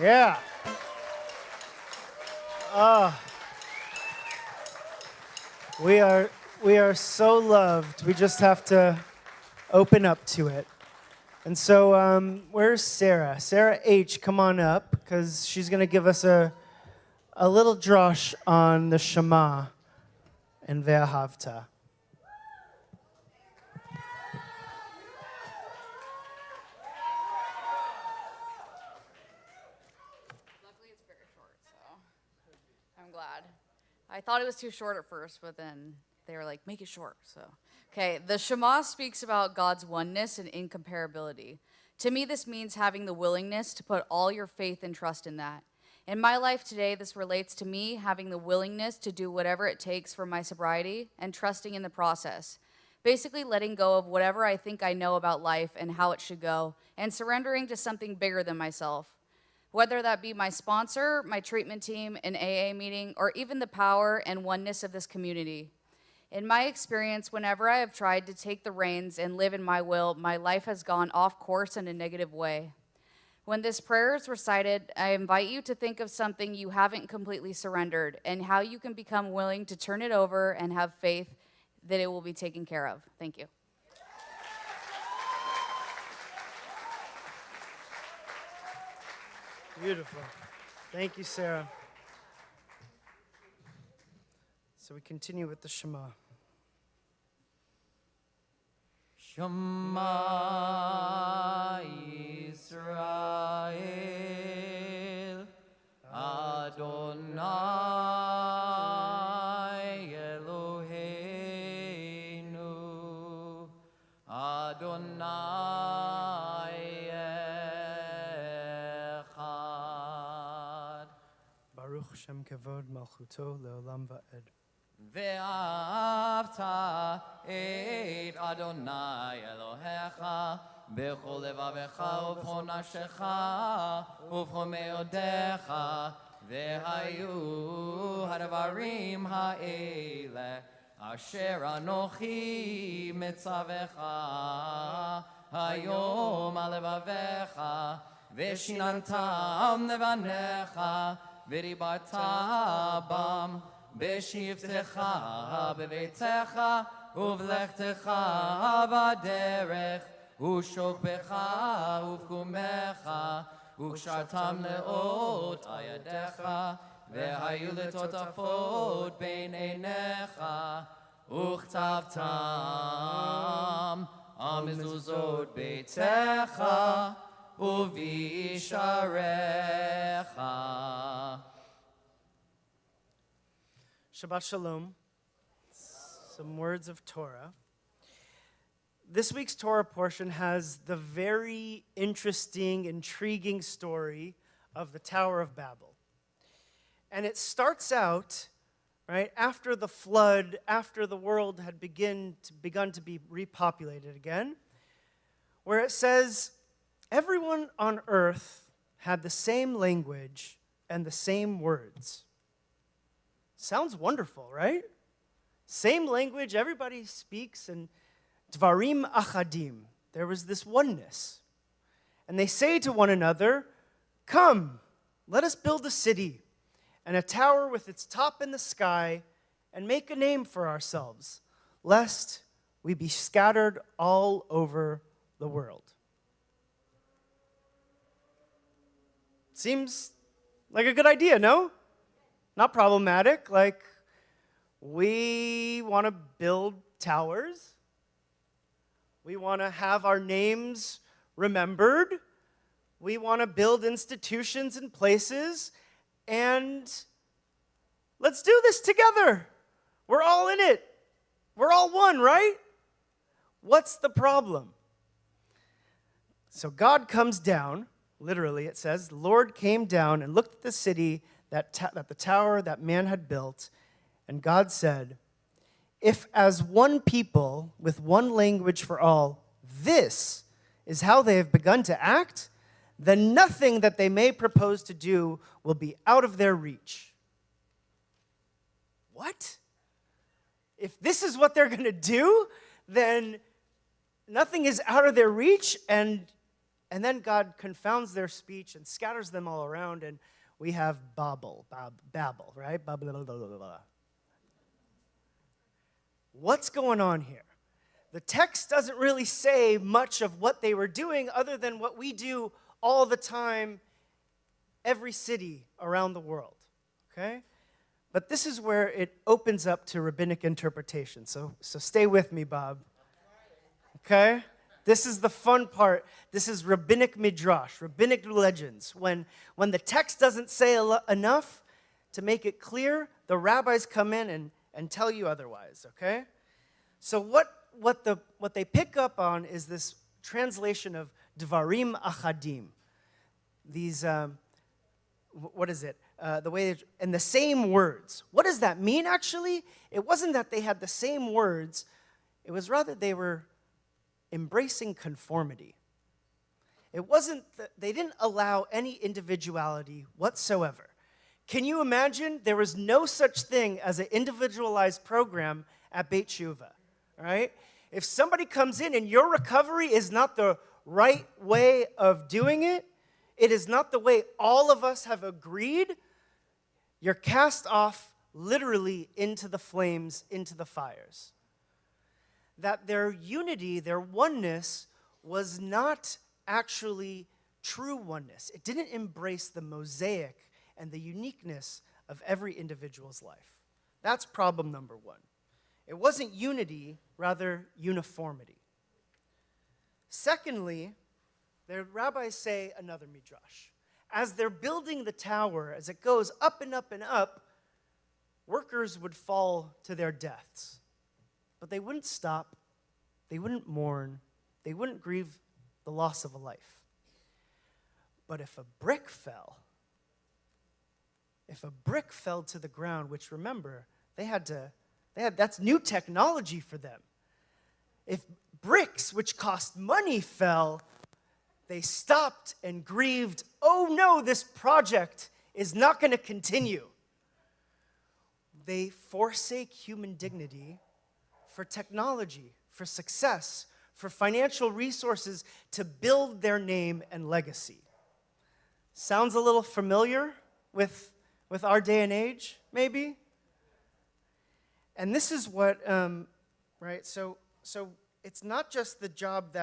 Yeah. We are so loved. We just have to open up to it. And so, where's Sarah? Sarah H, come on up, because she's going to give us a little drosh on the Shema and Ve'ahavta. Luckily, it's very short, so I'm glad. I thought it was too short at first, but then they were like, make it short. So, okay, the Shema speaks about God's oneness and incomparability. To me, this means having the willingness to put all your faith and trust in that. In my life today, this relates to me having the willingness to do whatever it takes for my sobriety and trusting in the process. Basically letting go of whatever I think I know about life and how it should go, and surrendering to something bigger than myself. Whether that be my sponsor, my treatment team, an AA meeting, or even the power and oneness of this community. In my experience, whenever I have tried to take the reins and live in my will, my life has gone off course in a negative way. When this prayer is recited, I invite you to think of something you haven't completely surrendered and how you can become willing to turn it over and have faith that it will be taken care of. Thank you. Beautiful. Thank you, Sarah. So we continue with the Shema. Shema Yisrael Adonai Eloheinu Adonai Echad Baruch Shem Kevod Malchuto Leolam Va'ed. ואהבת את אדוני אלוהיך בכל לבבך ובכל נפשך ובכל מאודיך והיו הדברים האלה אשר אנוכי מצווך היום על לבביך ושיננתם לבניך ודיברת בם בשבתך בביתך ובלכתך בדרך ושוכבך ובקומך וקשרתם לאות על ידיך והיו לטוטפות בין עיניך וכתבתם על מזוזות ביתך ובישעריך. Shabbat Shalom. Some words of Torah. This week's Torah portion has the very interesting, intriguing story of the Tower of Babel. And it starts out, right, after the flood, after the world had begun to be repopulated again, where it says, everyone on earth had the same language and the same words. Sounds wonderful, right? Same language, everybody speaks, and Dvarim Achadim. There was this oneness. And they say to one another, come, let us build a city and a tower with its top in the sky and make a name for ourselves, lest we be scattered all over the world. Seems like a good idea, no? Not problematic. Like, we want to build towers. We want to have our names remembered. We want to build institutions and places. And let's do this together. We're all in it. We're all one, right? What's the problem? So God comes down. Literally, it says, the Lord came down and looked at the city that the tower that man had built, and God said, if as one people with one language for all, this is how they have begun to act, then nothing that they may propose to do will be out of their reach. What? If this is what they're going to do, then nothing is out of their reach, and then God confounds their speech and scatters them all around, and we have Babel, right? Blah, blah, blah, blah, blah. What's going on here? The text doesn't really say much of what they were doing other than what we do all the time, every city around the world, okay? But this is where it opens up to rabbinic interpretation. So stay with me, Bob, okay? This is the fun part. This is rabbinic midrash, rabbinic legends. When the text doesn't say enough to make it clear, the rabbis come in and tell you otherwise, okay? So what they pick up on is this translation of Dvarim Achadim. These, what is it? And the same words. What does that mean, actually? It wasn't that they had the same words. It was rather they were embracing conformity. It wasn't they didn't allow any individuality whatsoever. Can you imagine? There was no such thing as an individualized program at Beit Shuvah, right? If somebody comes in and your recovery is not the right way of doing it, it is not the way all of us have agreed, you're cast off literally into the flames, into the fires. That their unity, their oneness, was not actually true oneness. It didn't embrace the mosaic and the uniqueness of every individual's life. That's problem number one. It wasn't unity, rather uniformity. Secondly, the rabbis say another midrash. As they're building the tower, as it goes up and up and up, workers would fall to their deaths. But they wouldn't stop, they wouldn't mourn, they wouldn't grieve the loss of a life. But if a brick fell to the ground, which remember, that's new technology for them. If bricks, which cost money, fell, they stopped and grieved, oh no, this project is not going to continue. They forsake human dignity for technology, for success, for financial resources to build their name and legacy. Sounds a little familiar with our day and age, maybe? And this is what, right, so it's not just the job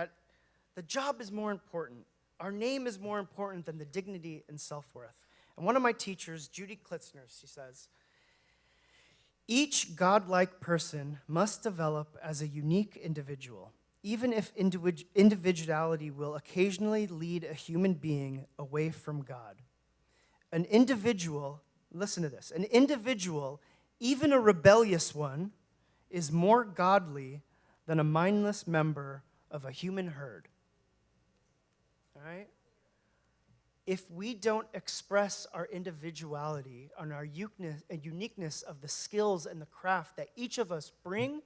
is more important. Our name is more important than the dignity and self-worth. And one of my teachers, Judy Klitzner, she says, each godlike person must develop as a unique individual, even if individuality will occasionally lead a human being away from God. An individual, listen to this, an individual, even a rebellious one, is more godly than a mindless member of a human herd. All right? If we don't express our individuality and our uniqueness of the skills and the craft that each of us bring,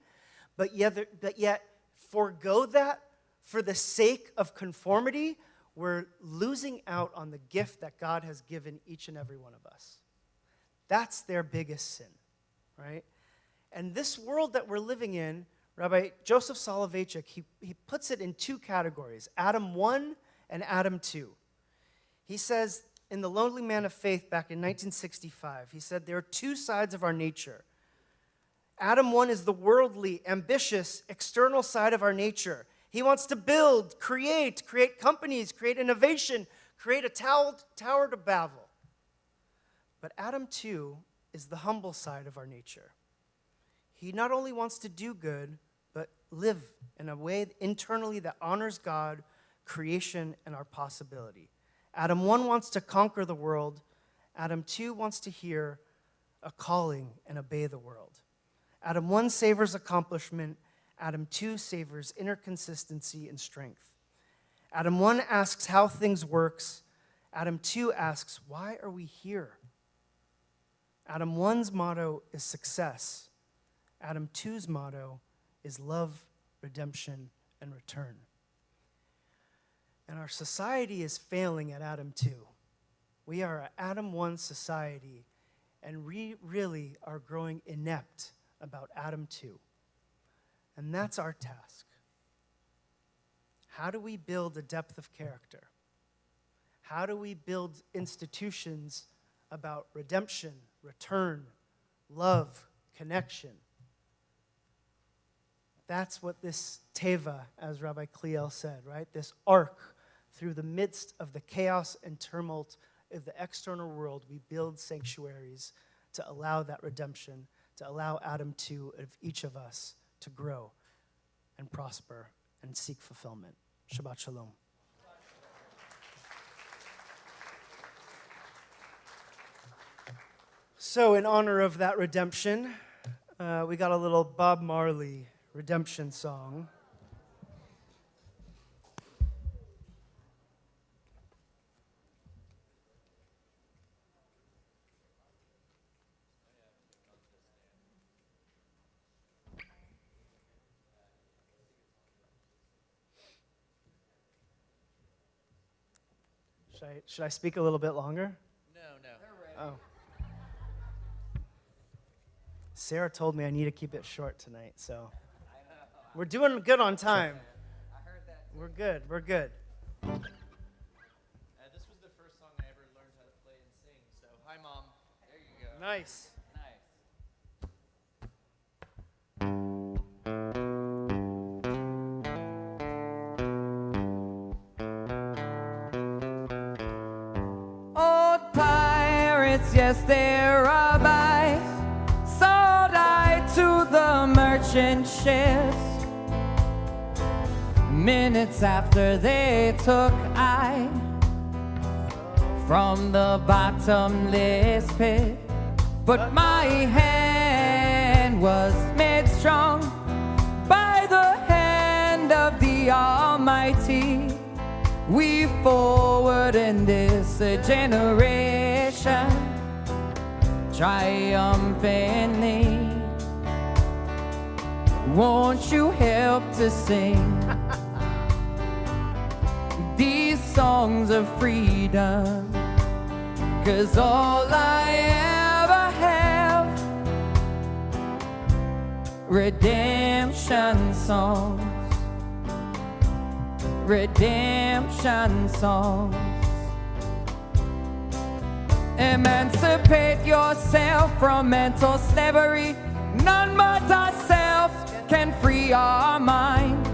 but yet forego that for the sake of conformity, we're losing out on the gift that God has given each and every one of us. That's their biggest sin, right? And this world that we're living in, Rabbi Joseph Soloveitchik, he puts it in two categories, Adam 1 and Adam 2. He says in The Lonely Man of Faith back in 1965, he said, there are two sides of our nature. Adam 1 is the worldly, ambitious, external side of our nature. He wants to build, create companies, create innovation, create a tower to Babel. But Adam 2 is the humble side of our nature. He not only wants to do good, but live in a way internally that honors God, creation, and our possibility. Adam 1 wants to conquer the world. Adam 2 wants to hear a calling and obey the world. Adam 1 savors accomplishment. Adam 2 savors inner consistency and strength. Adam 1 asks how things works. Adam 2 asks, why are we here? Adam 1's motto is success. Adam 2's motto is love, redemption, and return. And our society is failing at Adam 2. We are an Adam 1 society, and we really are growing inept about Adam 2. And that's our task. How do we build a depth of character? How do we build institutions about redemption, return, love, connection? That's what this teva, as Rabbi Kliel said, right? This arc through the midst of the chaos and tumult of the external world, we build sanctuaries to allow that redemption, to allow Adam 2 of each of us to grow and prosper and seek fulfillment. Shabbat Shalom. So in honor of that redemption, we got a little Bob Marley redemption song. Should I speak a little bit longer? No. Oh. Sarah told me I need to keep it short tonight, so we're doing good on time. I heard that. We're good. This was the first song I ever learned how to play and sing, so hi, Mom. There you go. Nice. Old pirates, yes, they're rabbis, sold direction shifts. Minutes after they took I from the bottomless pit, but my hand was made strong by the hand of the Almighty. We forward in this generation triumphantly. Won't you help to sing these songs of freedom? 'Cause all I ever have, redemption songs, redemption songs. Emancipate yourself from mental slavery. None but ourselves can free our mind.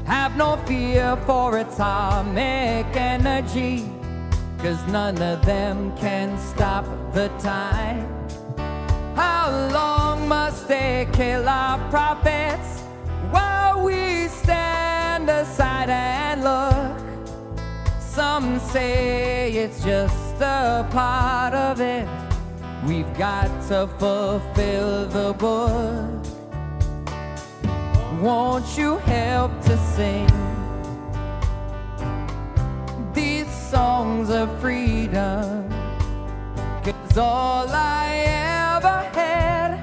Have no fear for atomic energy, 'cause none of them can stop the time. How long must they kill our prophets while we stand aside and look? Some say it's just a part of it. We've got to fulfill the book. Won't you help to sing these songs of freedom? 'Cause all I ever had,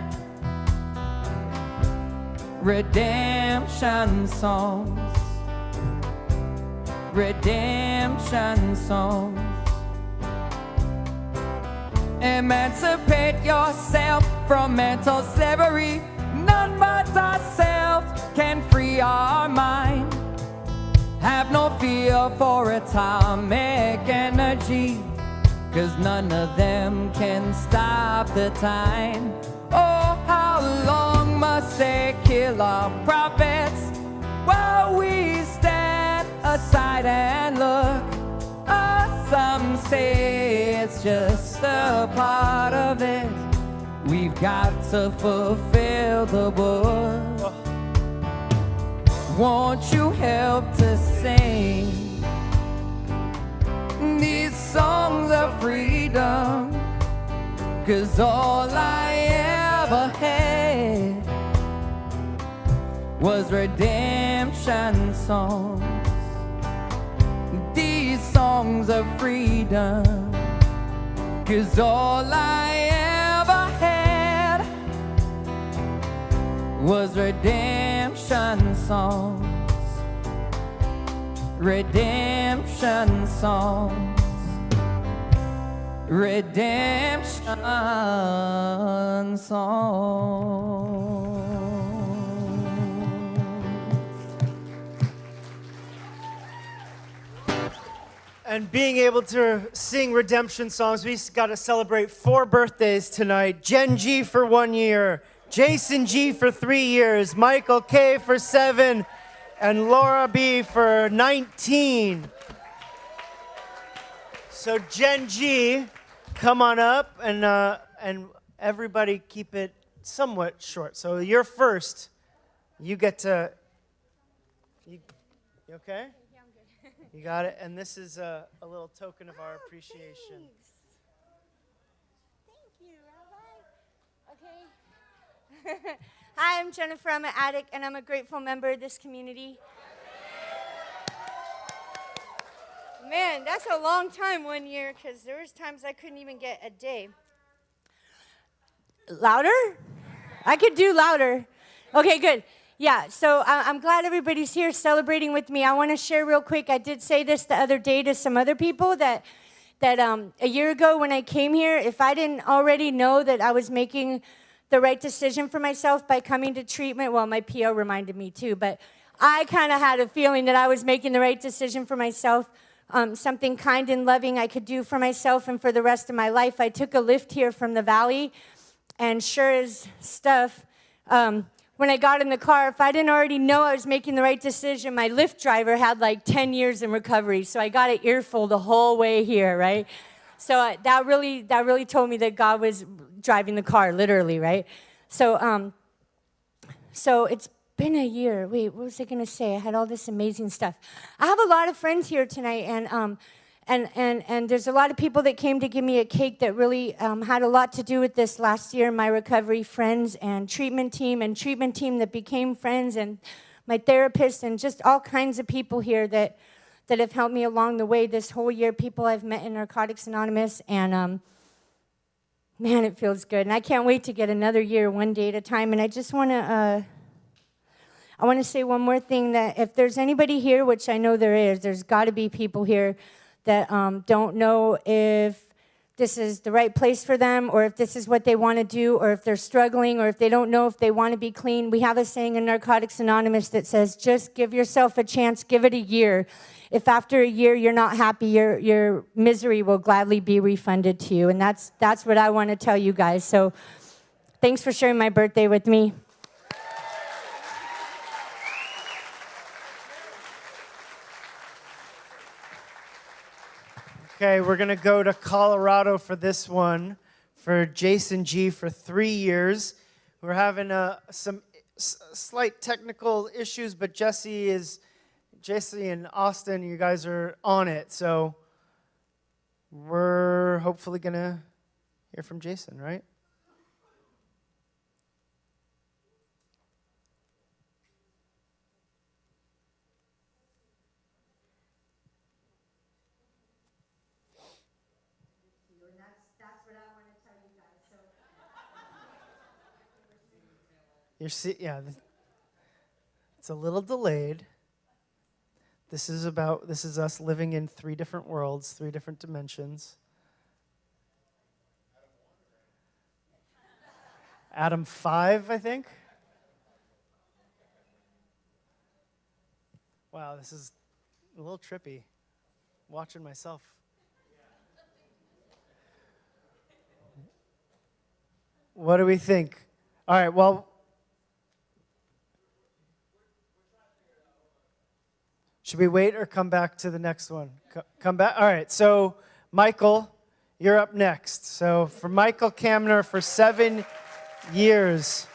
redemption songs, redemption songs. Emancipate yourself from mental slavery. None but ourselves can free our mind. Have no fear for atomic energy, 'cause none of them can stop the time. Oh, how long must they kill our prophets while we stand aside and look? Some say it's just a part of it. We've got to fulfill the book. Won't you help to sing these songs of freedom? 'Cause all I ever had was redemption songs. These songs of freedom. 'Cause all I ever had was redemption songs. Redemption songs. Redemption songs. And being able to sing redemption songs, we got to celebrate 4 birthdays tonight. Jen G for 1 year, Jason G for 3 years, Michael K for 7, and Laura B for 19. So Jen G, come on up, and everybody keep it somewhat short. So you're first. You get to. You okay? You got it? And this is a little token of our appreciation. Thank you, Rabbi. Okay. Hi, I'm Jennifer. I'm an addict, and I'm a grateful member of this community. Man, that's a long time, 1 year, because there was times I couldn't even get a day. Louder? I could do louder. Okay, good. Yeah, so I'm glad everybody's here celebrating with me. I want to share real quick. I did say this the other day to some other people that a year ago when I came here, if I didn't already know that I was making the right decision for myself by coming to treatment, well, my PO reminded me too, but I kind of had a feeling that I was making the right decision for myself, something kind and loving I could do for myself and for the rest of my life. I took a lift here from the valley, and sure as stuff, when I got in the car, if I didn't already know I was making the right decision, my Lyft driver had like 10 years in recovery. So I got an earful the whole way here, right? So that really told me that God was driving the car, literally, right? So So it's been a year. Wait, what was I going to say? I had all this amazing stuff. I have a lot of friends here tonight, and there's a lot of people that came to give me a cake that really had a lot to do with this last year, my recovery friends and treatment team that became friends, and my therapist, and just all kinds of people here that have helped me along the way this whole year, people I've met in Narcotics Anonymous, and man, it feels good. And I can't wait to get another year, one day at a time. And I just want to, I want to say one more thing, that if there's anybody here, which I know there is, there's got to be people here that don't know if this is the right place for them, or if this is what they want to do, or if they're struggling, or if they don't know if they want to be clean. We have a saying in Narcotics Anonymous that says, just give yourself a chance, give it a year. If after a year you're not happy, your misery will gladly be refunded to you. And that's what I want to tell you guys. So thanks for sharing my birthday with me. Okay, we're going to go to Colorado for this one, for Jason G for 3 years. We're having some slight technical issues, but Jesse and Austin, you guys are on it. So we're hopefully going to hear from Jason, right? Yeah, it's a little delayed. This is us living in 3 different worlds, 3 different dimensions. Adam 5, I think. Wow, this is a little trippy. Watching myself. What do we think? All right, well, should we wait or come back to the next one? Come back? All right, so Michael, you're up next. So for Michael Kamner for 7 years.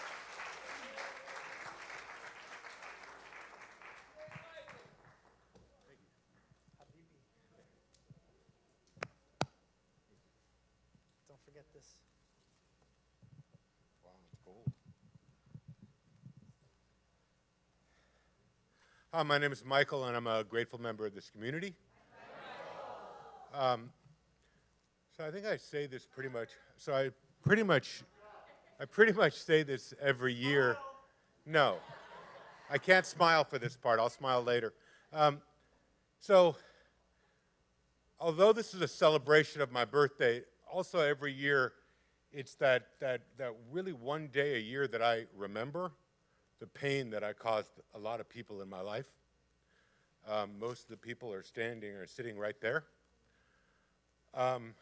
Don't forget this. Wow, it's cold. Hi, my name is Michael, and I'm a grateful member of this community. So I think I say this pretty much. So I pretty much say this every year. No, I can't smile for this part. I'll smile later. So although this is a celebration of my birthday, also every year it's that really one day a year that I remember the pain that I caused a lot of people in my life. Most of the people are sitting right there. And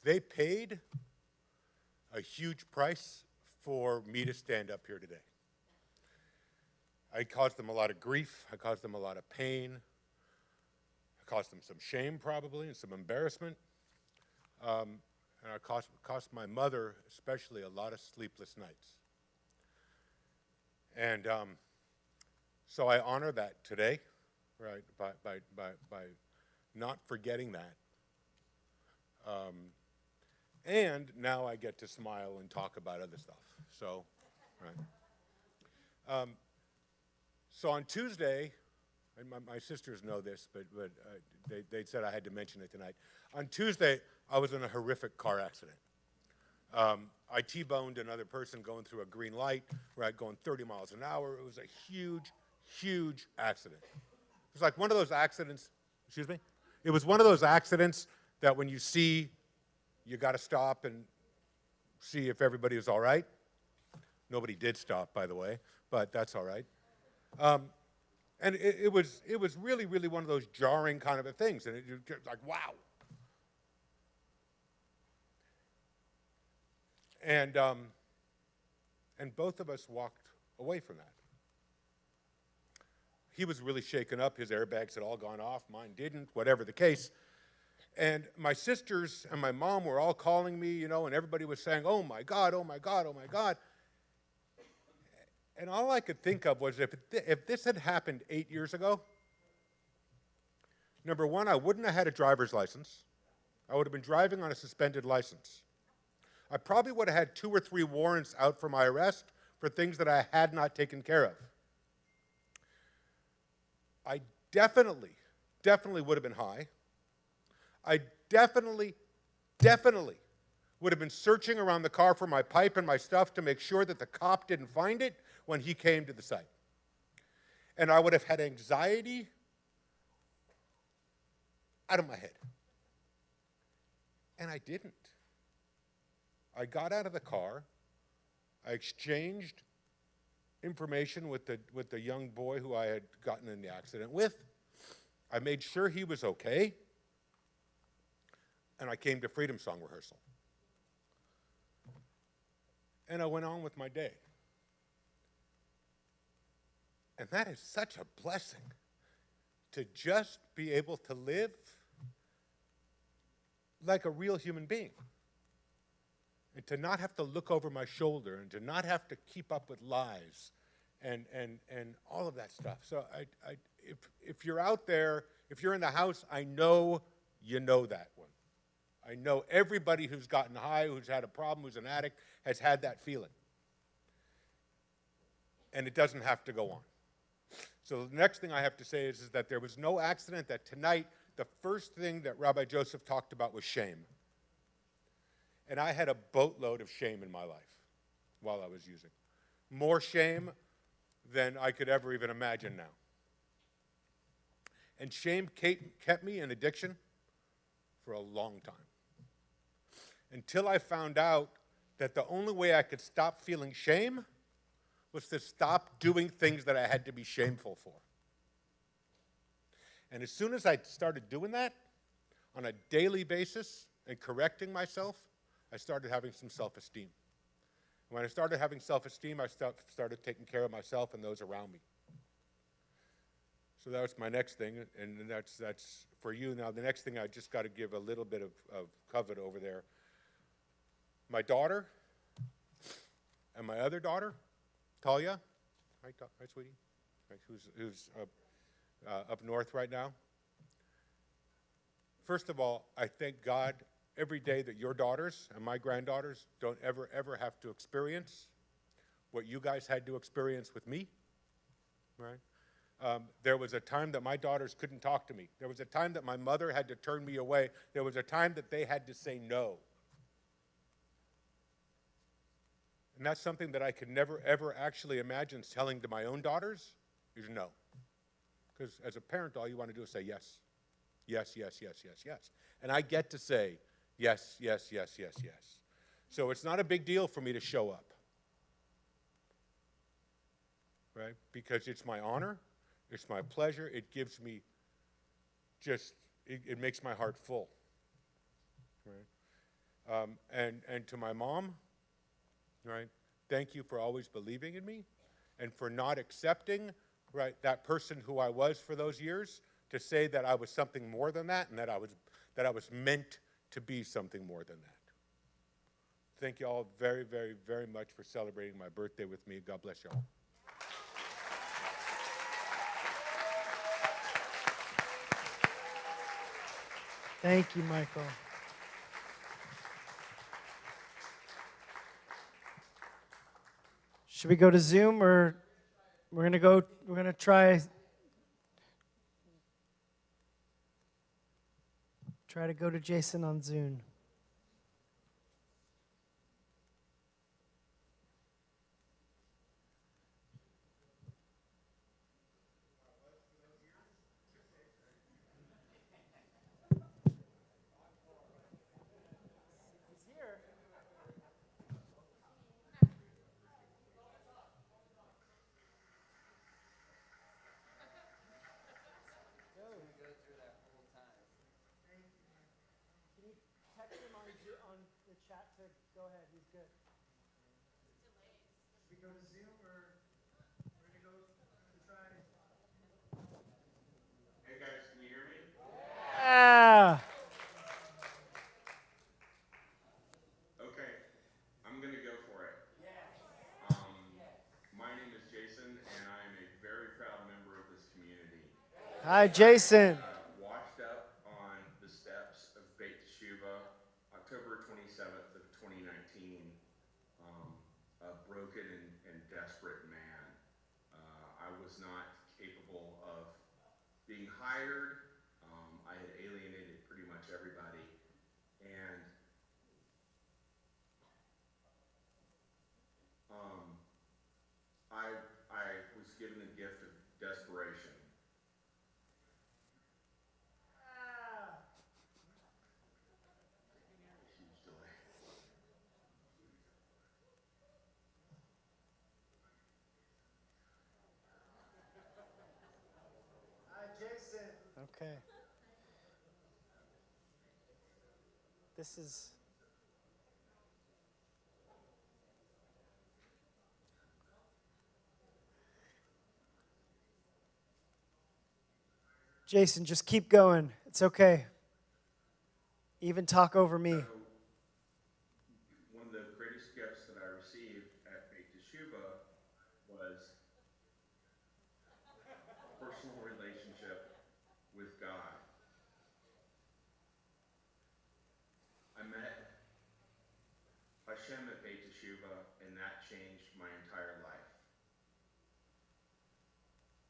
they paid a huge price for me to stand up here today. I caused them a lot of grief. I caused them a lot of pain. I caused them some shame, probably, and some embarrassment. And I cost my mother, especially, a lot of sleepless nights. And so I honor that today, right, by not forgetting that. And now I get to smile and talk about other stuff. So, right. So on Tuesday, and my sisters know this, but they said I had to mention it tonight. On Tuesday, I was in a horrific car accident. I T-boned another person going through a green light, right, going 30 miles an hour. It was a huge, huge accident. It was like one of those accidents, excuse me? It was one of those accidents that when you see, you got to stop and see if everybody is all right. Nobody did stop, by the way, but that's all right. And it was really, really one of those jarring kind of things, and it was like, wow. And both of us walked away from that. He was really shaken up. His airbags had all gone off. Mine didn't, whatever the case. And my sisters and my mom were all calling me, you know, and everybody was saying, oh my God, oh my God, oh my God. And all I could think of was if this had happened 8 years ago, number one, I wouldn't have had a driver's license. I would have been driving on a suspended license. I probably would have had 2 or 3 warrants out for my arrest for things that I had not taken care of. I definitely would have been high. I definitely would have been searching around the car for my pipe and my stuff to make sure that the cop didn't find it when he came to the site. And I would have had anxiety out of my head. And I didn't. I got out of the car. I exchanged information with the young boy who I had gotten in the accident with. I made sure he was okay. And I came to Freedom Song rehearsal. And I went on with my day. And that is such a blessing, to just be able to live like a real human being. And to not have to look over my shoulder and to not have to keep up with lies and all of that stuff. So if you're out there, if you're in the house, I know you know that one. I know everybody who's gotten high, who's had a problem, who's an addict, has had that feeling. And it doesn't have to go on. So the next thing I have to say is that there was no accident, that tonight the first thing that Rabbi Joseph talked about was shame. And I had a boatload of shame in my life while I was using. More shame than I could ever even imagine now. And shame kept me in addiction for a long time. Until I found out that the only way I could stop feeling shame was to stop doing things that I had to be shameful for. And as soon as I started doing that on a daily basis and correcting myself, I started having some self-esteem. When I started having self-esteem, I started taking care of myself and those around me. So that was my next thing, and that's for you. Now, the next thing, I just got to give a little bit of covet over there. My daughter and my other daughter, Talia, hi sweetie, who's up north right now. First of all, I thank God every day that your daughters and my granddaughters don't ever have to experience what you guys had to experience with me, right? There was a time that my daughters couldn't talk to me. There was a time that my mother had to turn me away. There was a time that they had to say no. And that's something that I could never, ever actually imagine telling to my own daughters is no. Because as a parent, all you want to do is say yes. Yes, yes, yes, yes, yes. And I get to say yes, yes, yes, yes, yes. So it's not a big deal for me to show up. Right? Because it's my honor, it's my pleasure, it gives me just, it makes my heart full. Right? And to my mom, right, thank you for always believing in me and for not accepting, right, that person who I was for those years, to say that I was something more than that and that I was meant to be something more than that. Thank you all very, very, very much for celebrating my birthday with me. God bless you all. Thank you, Michael. Should we go to Zoom, or we're going to try to go to Jason on Zoom. Go ahead, he's good. Should we go to Zoom, or we're going to go try? Hey guys, can you hear me? Yeah. Hi, Jason. Washed up on the steps of Beit Teshuva, October 27th of 2019. A broken and desperate man. I was not capable of being hired. I had alienated pretty much everybody, and I was given the gift of desperation. Huge delay. Hi, Jason. Okay. This is. Jason, just keep going. It's okay. Even talk over me. So, one of the greatest gifts that I received at Beit Teshuva was a personal relationship with God. I met Hashem at Beit Teshuva, and that changed my entire life.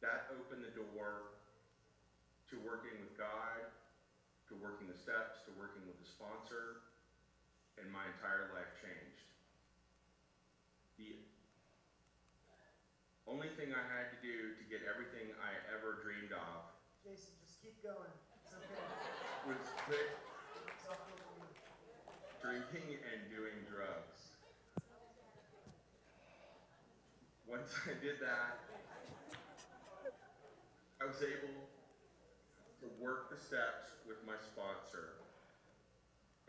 That opened the door to working with God, to working the steps, to working with the sponsor, and my entire life changed. The only thing I had to do to get everything I ever dreamed of Jason, just keep going. It's okay. was quit drinking and doing drugs. Once I did that, I was able to work the steps with my sponsor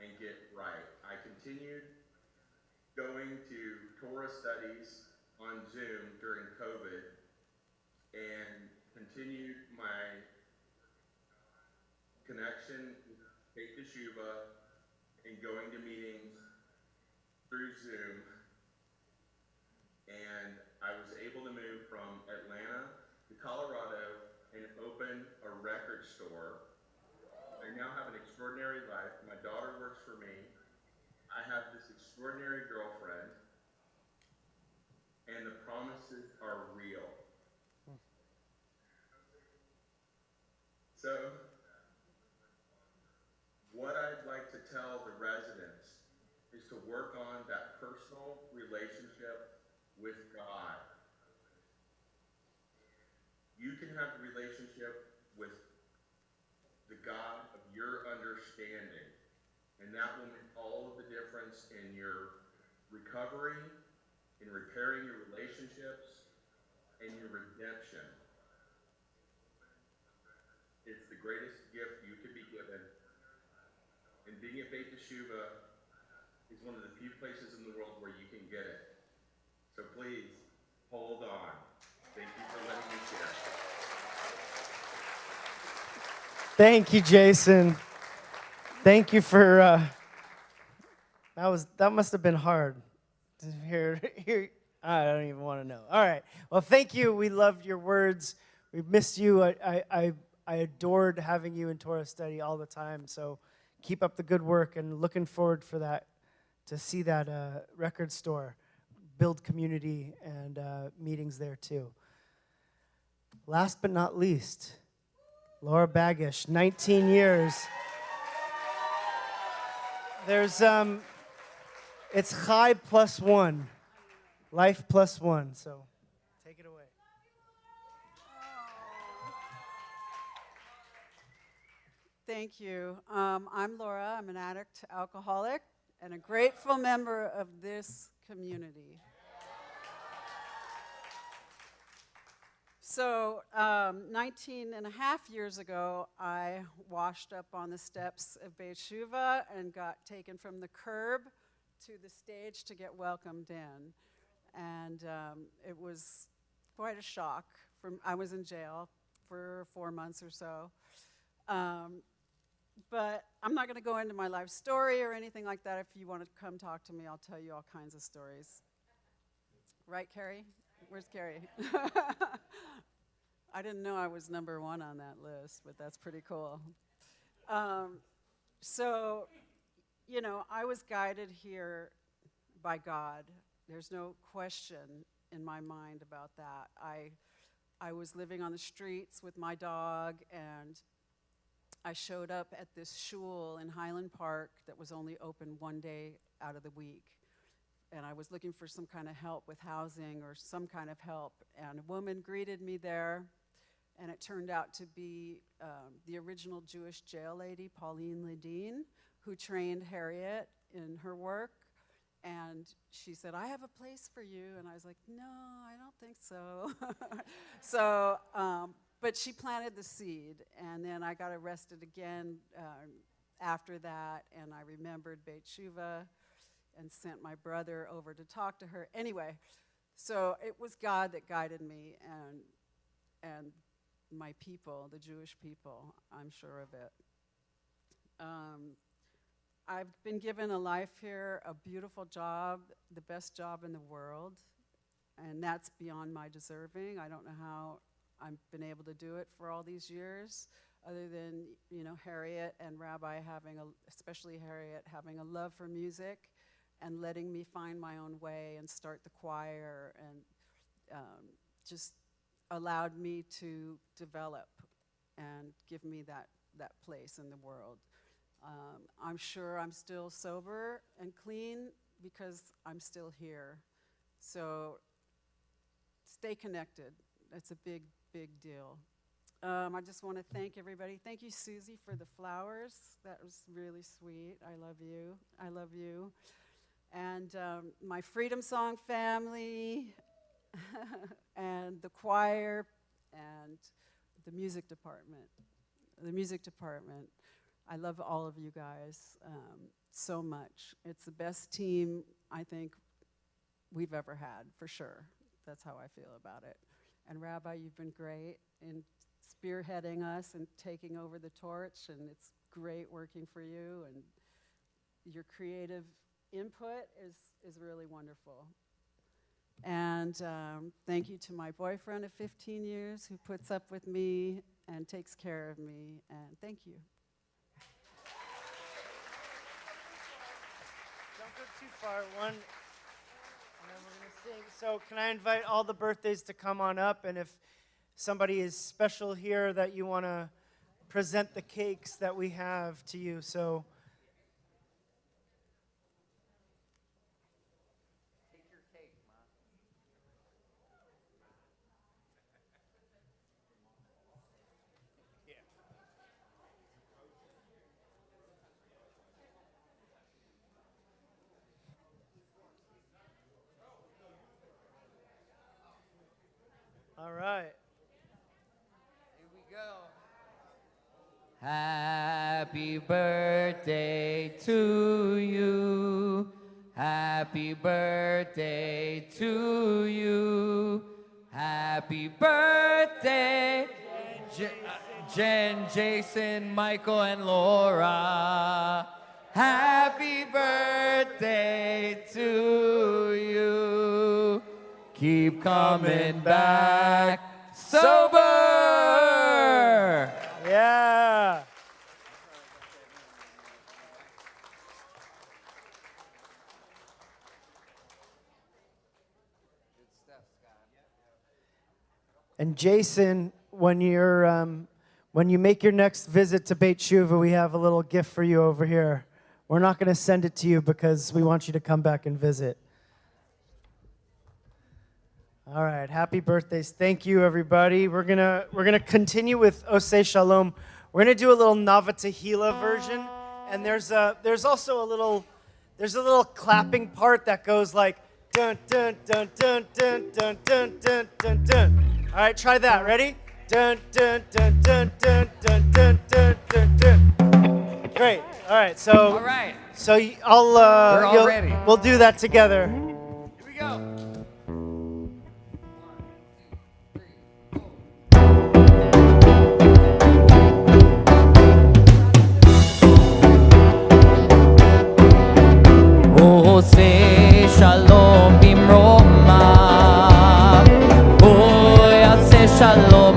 and get right. I continued going to Torah studies on Zoom during COVID and continued my connection with Beit Teshuva and going to meetings through Zoom. And I was able to move from Atlanta to Colorado and open a record store. I now have an extraordinary life. My daughter works for me. I have this extraordinary girlfriend, and the promises are real. So, what I'd like to tell the residents is to work on that personal relationship with God. You can have a relationship with the God of your understanding, and that will make all of the difference in your recovery, in repairing your relationships, and your redemption. It's the greatest gift you could be given. And being at Beit Teshuva is one of the few places in the world where you can get it. So please, hold on. Thank you for letting me share. Thank you, Jason. Thank you for. That must have been hard. Here, I don't even want to know. All right. Well, thank you. We loved your words. We missed you. I adored having you in Torah study all the time. So keep up the good work, and looking forward for that, to see that record store build community and meetings there too. Last but not least, Laura Bagish, 19 years. There's it's Chai plus one, life plus one. So take it away. Thank you. I'm Laura. I'm an addict, alcoholic, and a grateful member of this community. So 19 and a half years ago, I washed up on the steps of Beit Teshuva and got taken from the curb to the stage to get welcomed in. And it was quite a shock. I was in jail for 4 months or so. But I'm not going to go into my life story or anything like that. If you want to come talk to me, I'll tell you all kinds of stories. Right, Carrie? Where's Carrie? I didn't know I was number 1 on that list, but that's pretty cool. So, you know, I was guided here by God. There's no question in my mind about that. I was living on the streets with my dog, and I showed up at this shul in Highland Park that was only open 1 day out of the week. And I was looking for some kind of help with housing or some kind of help. And a woman greeted me there, and it turned out to be the original Jewish jail lady, Pauline Ledeen, who trained Harriet in her work. And she said, I have a place for you. And I was like, no, I don't think so. But she planted the seed. And then I got arrested again after that. And I remembered Beit Shuva and sent my brother over to talk to her. Anyway, so it was God that guided me and my people, the Jewish people, I'm sure of it. I've been given a life here, a beautiful job, the best job in the world, and that's beyond my deserving. I don't know how I've been able to do it for all these years, other than, you know, Harriet and Rabbi especially Harriet, having a love for music and letting me find my own way and start the choir, and just allowed me to develop and give me that place in the world. I'm sure I'm still sober and clean because I'm still here. So stay connected. That's a big, big deal. I just want to thank everybody. Thank you, Susie, for the flowers. That was really sweet. I love you. I love you. And my Freedom Song family and the choir and the music department. The music department. I love all of you guys so much. It's the best team I think we've ever had, for sure. That's how I feel about it. And Rabbi, you've been great in spearheading us and taking over the torch, and it's great working for you, and your creative input is really wonderful. And thank you to my boyfriend of 15 years who puts up with me and takes care of me, and thank you. Don't go too far. One, and then we're going to sing. So can I invite all the birthdays to come on up? And if somebody is special here that you want to present the cakes that we have to you. So Take your cake, Ma. all right. Here we go. Happy birthday to you. Happy birthday to you. Happy birthday, Jen, Jason, Michael, and Laura. Happy birthday to you. Keep coming back sober. Yeah. And Jason, when you make your next visit to Beit Shuva, we have a little gift for you over here. We're not going to send it to you because we want you to come back and visit. All right, happy birthdays. Thank you, everybody. We're gonna continue with Oseh Shalom. We're gonna do a little Nava Tehillah version, and there's also a little clapping part that goes like dun dun dun dun dun dun dun dun dun dun. All right, try that. Ready? Dun dun dun dun dun dun dun dun dun dun. Great. All right. So. All right. So We're all ready. We'll do that together. Here we go. Oseh Shalom bimroma, Oseh Shalom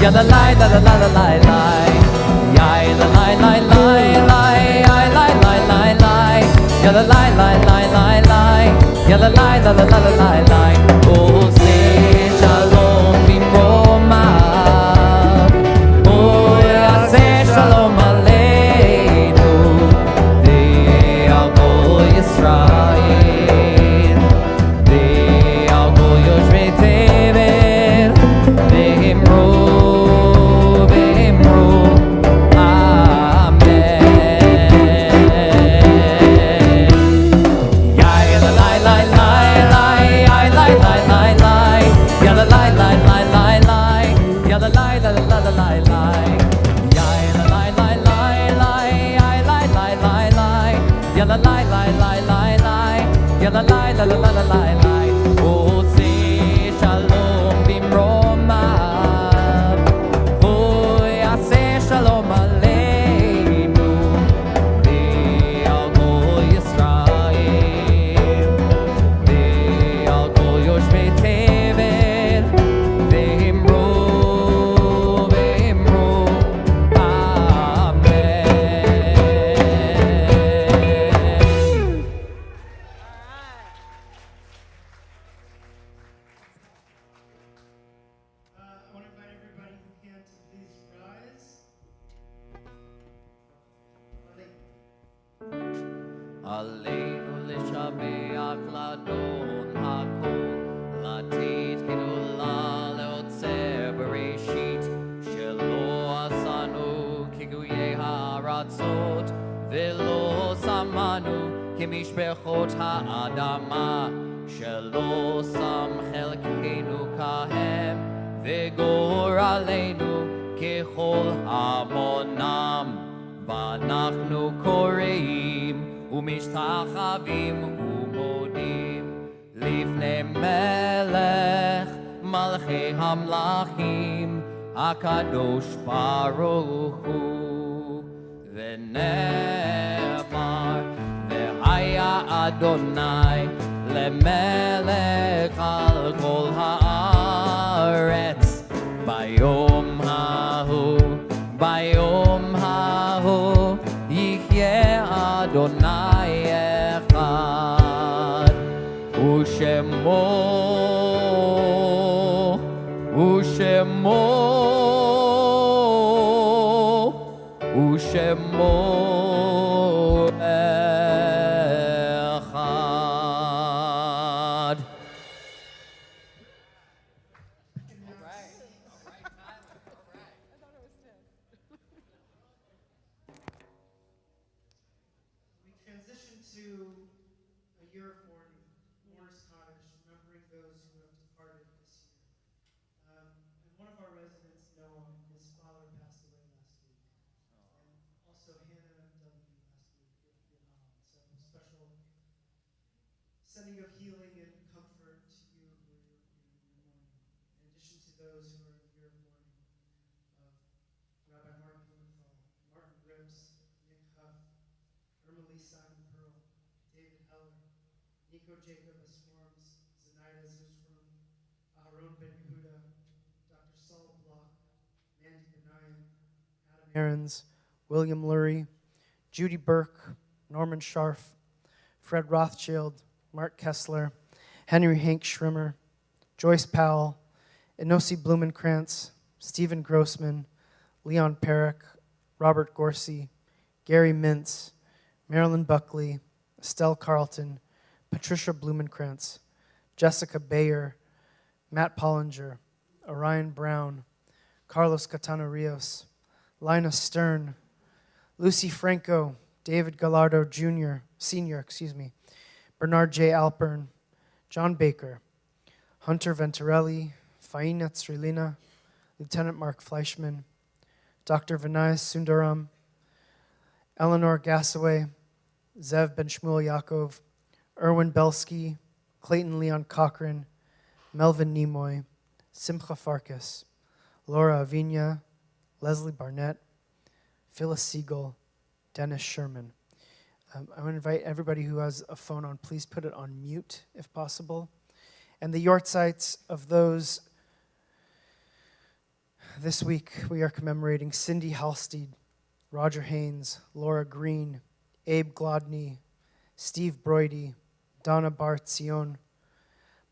ya la la la la la la la la, ya la la la la la, ya la la la la, ya la la la la la la, ya la la la la la la la. Oh, say shalom bimroma, oh, yeah, say shalom aleinu, ve'al kol Yisrael, ve'al kol yoshvei tevel, ve'imru, ve'imru, amen. Ya la la la la la, ya la la la la, ya la la la la la la, ya la la la la la la la, ya la la la la la, ya la la la la, ya la la la la la la, ya la la la la la la la. Oh, say shalom bimromav, oh, yeah, say shalom aleinu, ve'al kol Yisrael, ve'al kol yoshvei tevel, ve'imru, ve'imru, amen. I want to invite everybody who can to please rise. Aleinu lishabeach ladon hakol, latit gidula leotzer bereshit, shelo asanu kiguye haratzot, velo samanu kimishpechot ha'adama, shelo sam chelkeinu kahem, vegor aleinu kechol amonam. ואנחנו קוראים ומשתחווים ומודים לפני מלך מלכי המלכים הקדוש ברוך הוא ונאמר והיה אדוני למלך על כל הארץ ביום ההוא ביום ההוא יחיה אדוני אחד ושמו אחד. We transition to a year of mourning, mourner's cottage, remembering those who have departed this year. And one of our residents, Noah, his father passed away last week. And also Hannah W. last week with Vietnam. So special sending of healing and comfort to you who are in mourning. In addition to those who are in the year of mourning, Rabbi Mark Blumenthal, Martin Rips, Nick Huff, Ermelie Simon Pearl, David Heller, Nico Jacob Esforms, Zenaida Zuzrum, Aharon Ben Yehuda, Dr. Saul Block, Mandy Benayan, Adam Aarons, William Lurie, Judy Burke, Norman Scharf, Fred Rothschild, Mark Kessler, Henry Hank Schrimmer, Joyce Powell, Inosi Blumenkrantz, Stephen Grossman, Leon Perrick, Robert Gorsey, Gary Mintz, Marilyn Buckley, Estelle Carlton, Patricia Blumenkrantz, Jessica Bayer, Matt Pollinger, Orion Brown, Carlos Catano Rios, Lina Stern, Lucy Franco, David Gallardo Jr., Sr., Bernard J. Alpern, John Baker, Hunter Venturelli, Faina Trilina, Lieutenant Mark Fleischman, Dr. Vinay Sundaram, Eleanor Gassaway, Zev Ben Shmuel Yaakov, Erwin Belsky, Clayton Leon Cochran, Melvin Nimoy, Simcha Farkas, Laura Avinia, Leslie Barnett, Phyllis Siegel, Dennis Sherman. I want to invite everybody who has a phone on, please put it on mute if possible. And the yortzites of those This week we are commemorating Cindy Halstead, Roger Haynes, Laura Green, Abe Glodney, Steve Broidy, Donna Bartzion,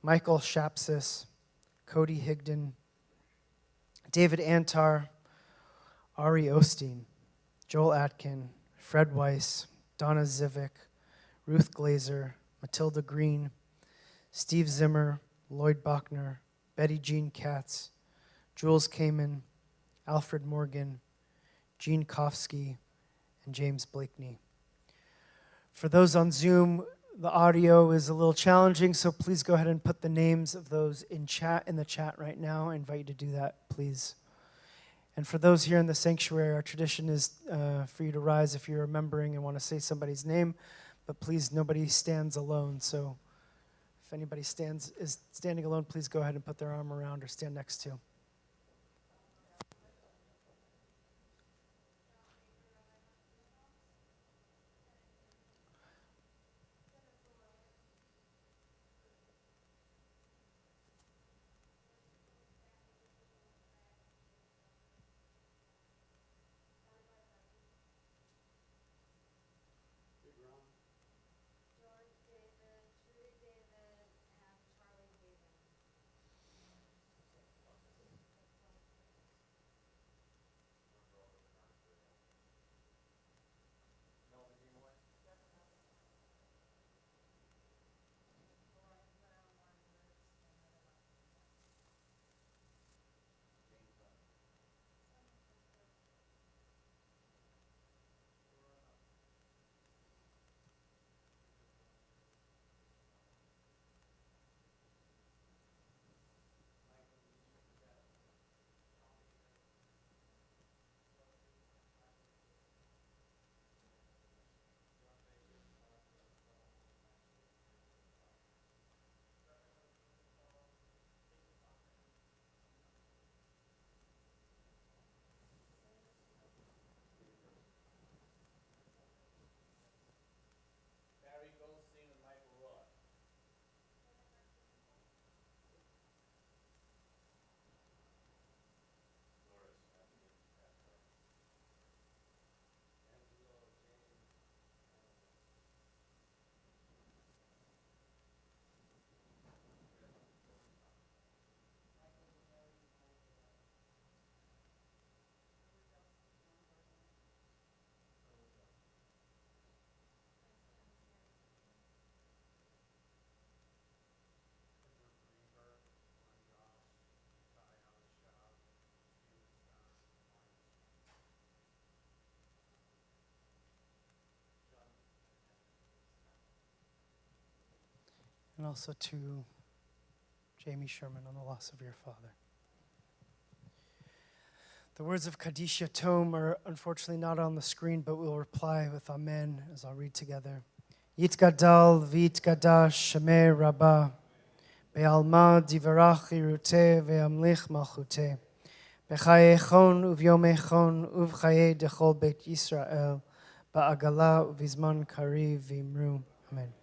Michael Shapsis, Cody Higdon, David Antar, Ari Osteen, Joel Atkin, Fred Weiss, Donna Zivick, Ruth Glazer, Matilda Green, Steve Zimmer, Lloyd Bachner, Betty Jean Katz, Jules Kamen, Alfred Morgan, Gene Kofsky, and James Blakeney. For those on Zoom, the audio is a little challenging, so please go ahead and put the names of those in the chat right now. I invite you to do that, please. And for those here in the sanctuary, our tradition is for you to rise if you're remembering and want to say somebody's name, but please, nobody stands alone. So if anybody is standing alone, please go ahead and put their arm around or stand next to. And also to Jamie Sherman on the loss of your father. The words of Kaddish Yatom are unfortunately not on the screen, but we'll reply with Amen as I'll read together. Yitgadal v'yitgadash shemei rabbah, be'alma divarach irute ve'amlich malchute, b'chayechon uv'yomechon uv'chaye dechol beit Yisrael, ba'agala uv'izman kariv v'imru. Amen.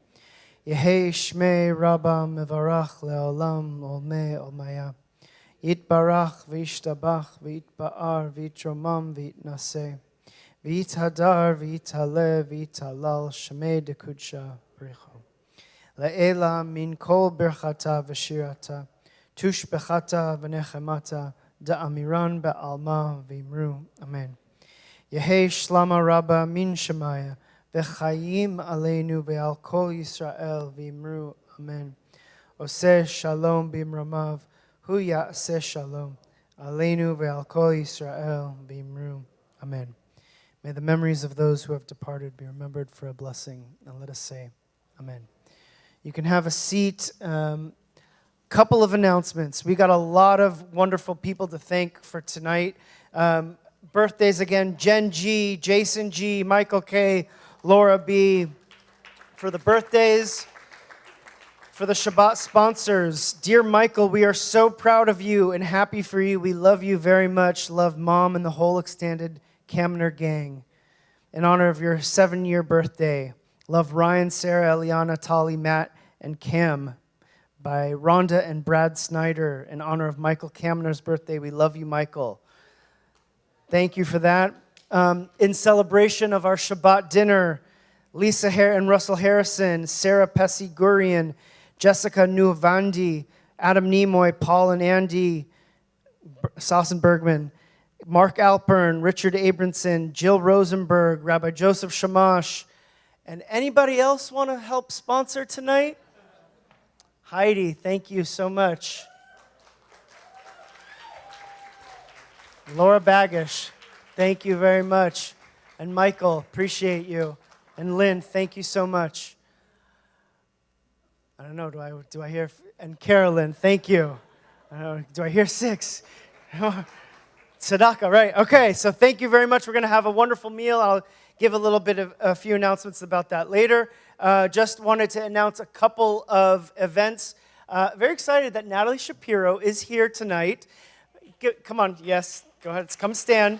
Yehei shmei rabba mevarach le'olam olmei olmaya. Yitbarach v'yishtabach v'yitba'ar v'yitromam v'yitnaseh. V'yithadar v'yithaleh v'yithalal shmei dekudsha bricho. Le'ela min kol birchata v'shirata. Tushbechata v'nechemata da'amiran be'alma v'imru. Amen. Yehei shlama rabba min shemaya. V'chayim aleinu ve'al kol Yisrael v'imru. Amen. Oseh shalom b'imramav, hu ya'aseh shalom. Aleinu ve'al kol Yisrael v'imru. Amen. May the memories of those who have departed be remembered for a blessing. And let us say, Amen. You can have a seat. Couple of announcements. We got a lot of wonderful people to thank for tonight. Birthdays again, Jen G, Jason G, Michael K, Laura B. For the birthdays, for the Shabbat sponsors, dear Michael, we are so proud of you and happy for you. We love you very much. Love Mom and the whole extended Kamner gang. In honor of your 7-year birthday, love Ryan, Sarah, Eliana, Tali, Matt, and Cam. By Rhonda and Brad Snyder, in honor of Michael Kamner's birthday, we love you, Michael. Thank you for that. In celebration of our Shabbat dinner, Lisa and Russell Harrison, Sarah Pessi-Gurian, Jessica Nuvandi, Adam Nimoy, Paul and Andy Sossenbergman, Mark Alpern, Richard Abramson, Jill Rosenberg, Rabbi Joseph Shamash, and anybody else want to help sponsor tonight? Heidi, thank you so much. Laura Bagish, thank you very much. And Michael, appreciate you. And Lynn, thank you so much. I don't know, do I hear, and Carolyn, thank you. I don't know, do I hear 6? Tzedakah, right. Okay, so thank you very much. We're going to have a wonderful meal. I'll give a few announcements about that later. Just wanted to announce a couple of events. Very excited that Natalie Shapiro is here tonight. Come on, yes, go ahead, come stand.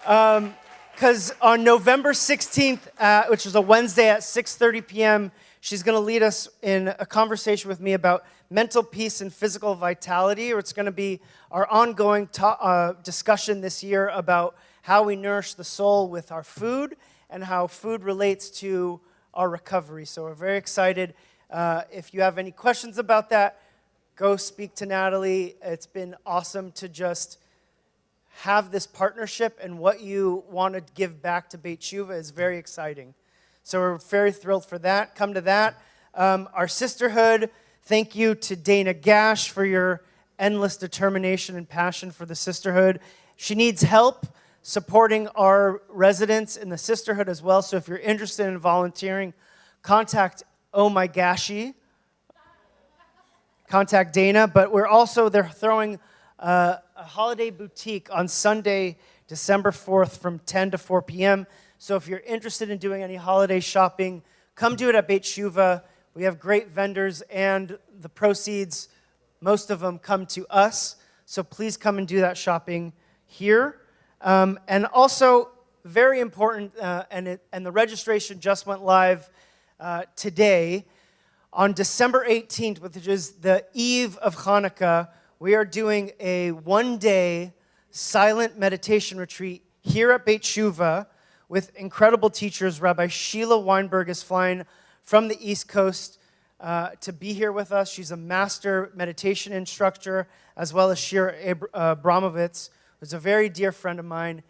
Because on November 16th, which is a Wednesday at 6:30 p.m., she's going to lead us in a conversation with me about mental peace and physical vitality. Or it's going to be our ongoing discussion this year about how we nourish the soul with our food and how food relates to our recovery. So we're very excited. If you have any questions about that, go speak to Natalie. It's been awesome to just have this partnership, and what you want to give back to Beit Shuvah is very exciting. So we're very thrilled for that. Come to that. Our sisterhood, thank you to Dana Gash for your endless determination and passion for the sisterhood. She needs help supporting our residents in the sisterhood as well. So if you're interested in volunteering, contact Oh My Gashi. Contact Dana. But they're throwing a holiday boutique on Sunday, December 4th from 10 to 4 p.m. So if you're interested in doing any holiday shopping, come do it at Beit Shuvah. We have great vendors, and the proceeds, most of them come to us. So please come and do that shopping here. And also, very important, and the registration just went live today. On December 18th, which is the eve of Hanukkah, we are doing a one-day silent meditation retreat here at Beit Shuvah with incredible teachers. Rabbi Sheila Weinberg is flying from the East Coast to be here with us. She's a master meditation instructor, as well as Shira Abramovitz, who's a very dear friend of mine.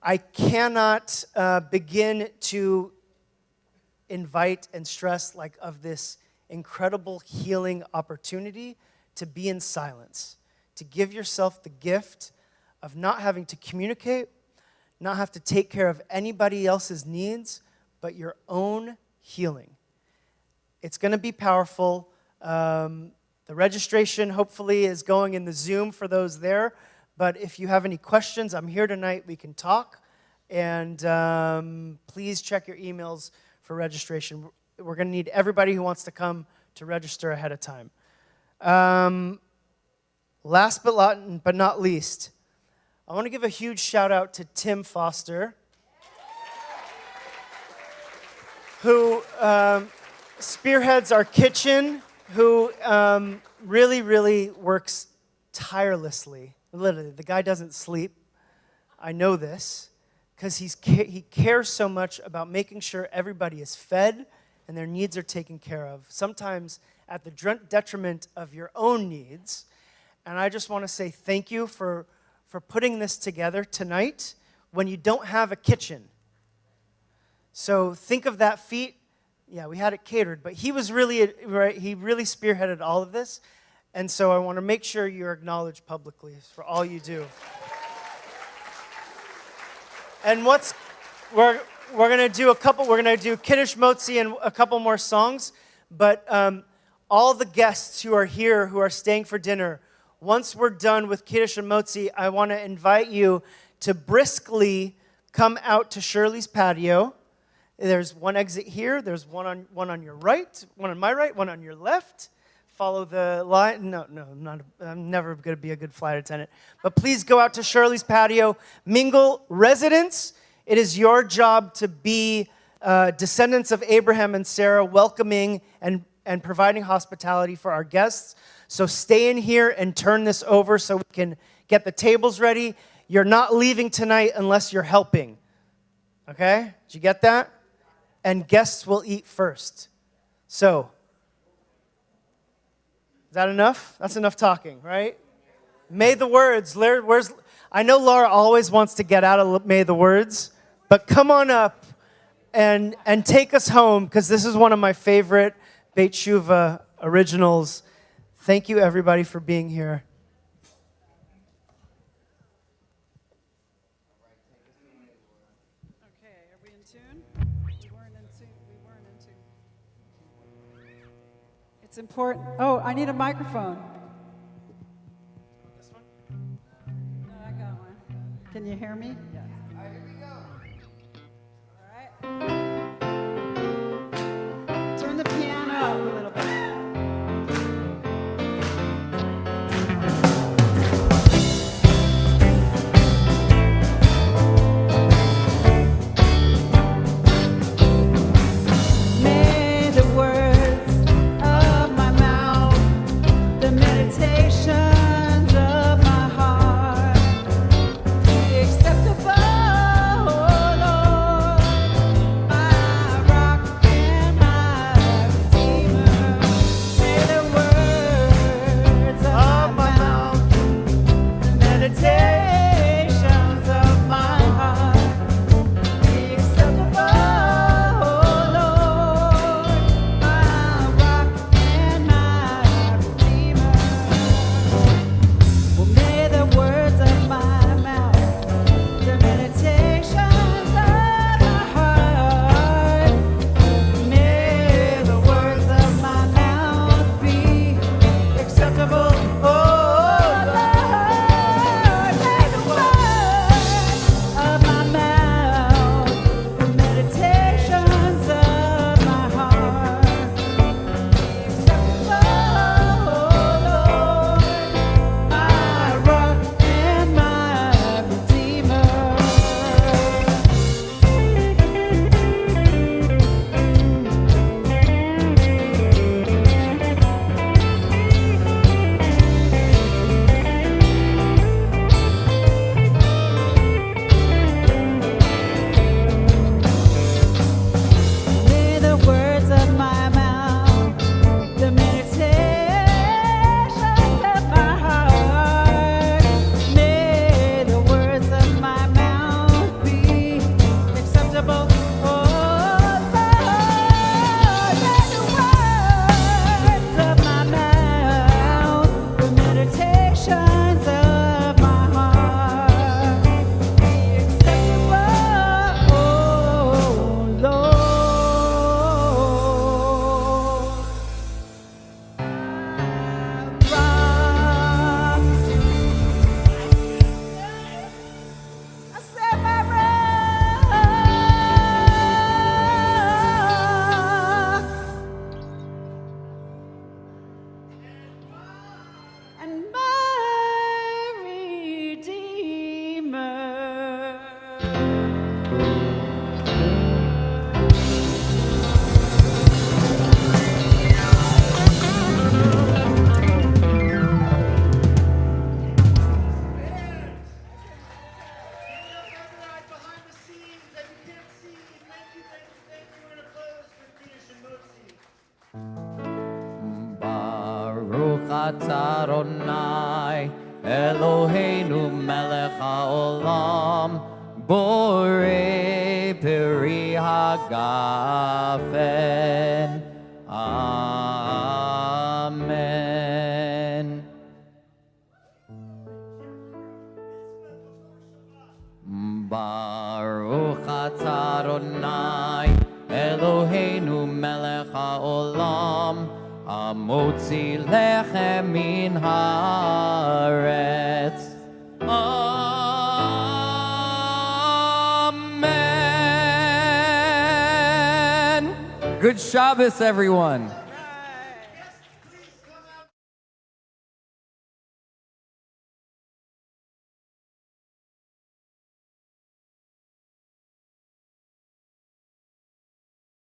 I cannot begin to invite and stress of this incredible healing opportunity to be in silence, to give yourself the gift of not having to communicate, not have to take care of anybody else's needs, but your own healing. It's going to be powerful. The registration hopefully is going in the Zoom for those there, but if you have any questions, I'm here tonight. We can talk, and please check your emails for registration. We're going to need everybody who wants to come to register ahead of time. Last but not least, I want to give a huge shout out to Tim Foster, who spearheads our kitchen, who really, really works tirelessly. Literally, the guy doesn't sleep. I know this because he cares so much about making sure everybody is fed and their needs are taken care of, sometimes at the detriment of your own needs. And I just want to say thank you for putting this together tonight when you don't have a kitchen. So think of that feat. Yeah, we had it catered, but he really spearheaded all of this. And so I want to make sure you're acknowledged publicly for all you do. And we're going to do we're going to do Kiddush Motzi and a couple more songs, but all the guests who are here, who are staying for dinner, once we're done with Kiddush and Motzi, I want to invite you to briskly come out to Shirley's patio. There's one exit here. There's one on your right, one on my right, one on your left. Follow the line. No, I'm never going to be a good flight attendant. But please go out to Shirley's patio. Mingle. Residents, it is your job to be descendants of Abraham and Sarah, welcoming and providing hospitality for our guests. So stay in here and turn this over so we can get the tables ready. You're not leaving tonight unless you're helping. Okay? Did you get that? And guests will eat first. So, is that enough? That's enough talking, right? May the words. I know Laura always wants to get out of May the words, but come on up and take us home, because this is one of my favorite Beit Shuva originals. Thank you, everybody, for being here. Okay, are we in tune? We weren't in tune. It's important. Oh, I need a microphone. This one? No, I got one. Can you hear me? Yes. All right, here we go. All right. Turn the piano up a little bit. May the words of my mouth, the meditations of my heart be acceptable, oh Lord, my rock and my redeemer. May the words of my mouth, the meditations of my heart be acceptable, oh Lord, my rock and my redeemer. Well, may the words of my mouth, the meditations of my heart, may the words of my mouth be acceptable, oh Lord. May the words of my mouth, the meditations of my heart be acceptable, oh Lord, my rock and my redeemer. May the words of my mouth, the meditations of my heart, may the words of my mouth be acceptable, oh Lord. May the words of my mouth, the meditations of my heart be acceptable, oh Lord. I said my rock and my redeemer. Baruch atah Adonai Eloheinu melech haolam borei peri hagafen. Amen. Baruch atah Adonai Eloheinu melech haolam המוציא לחם מן הארץ. Amen. Good Shabbos, everyone.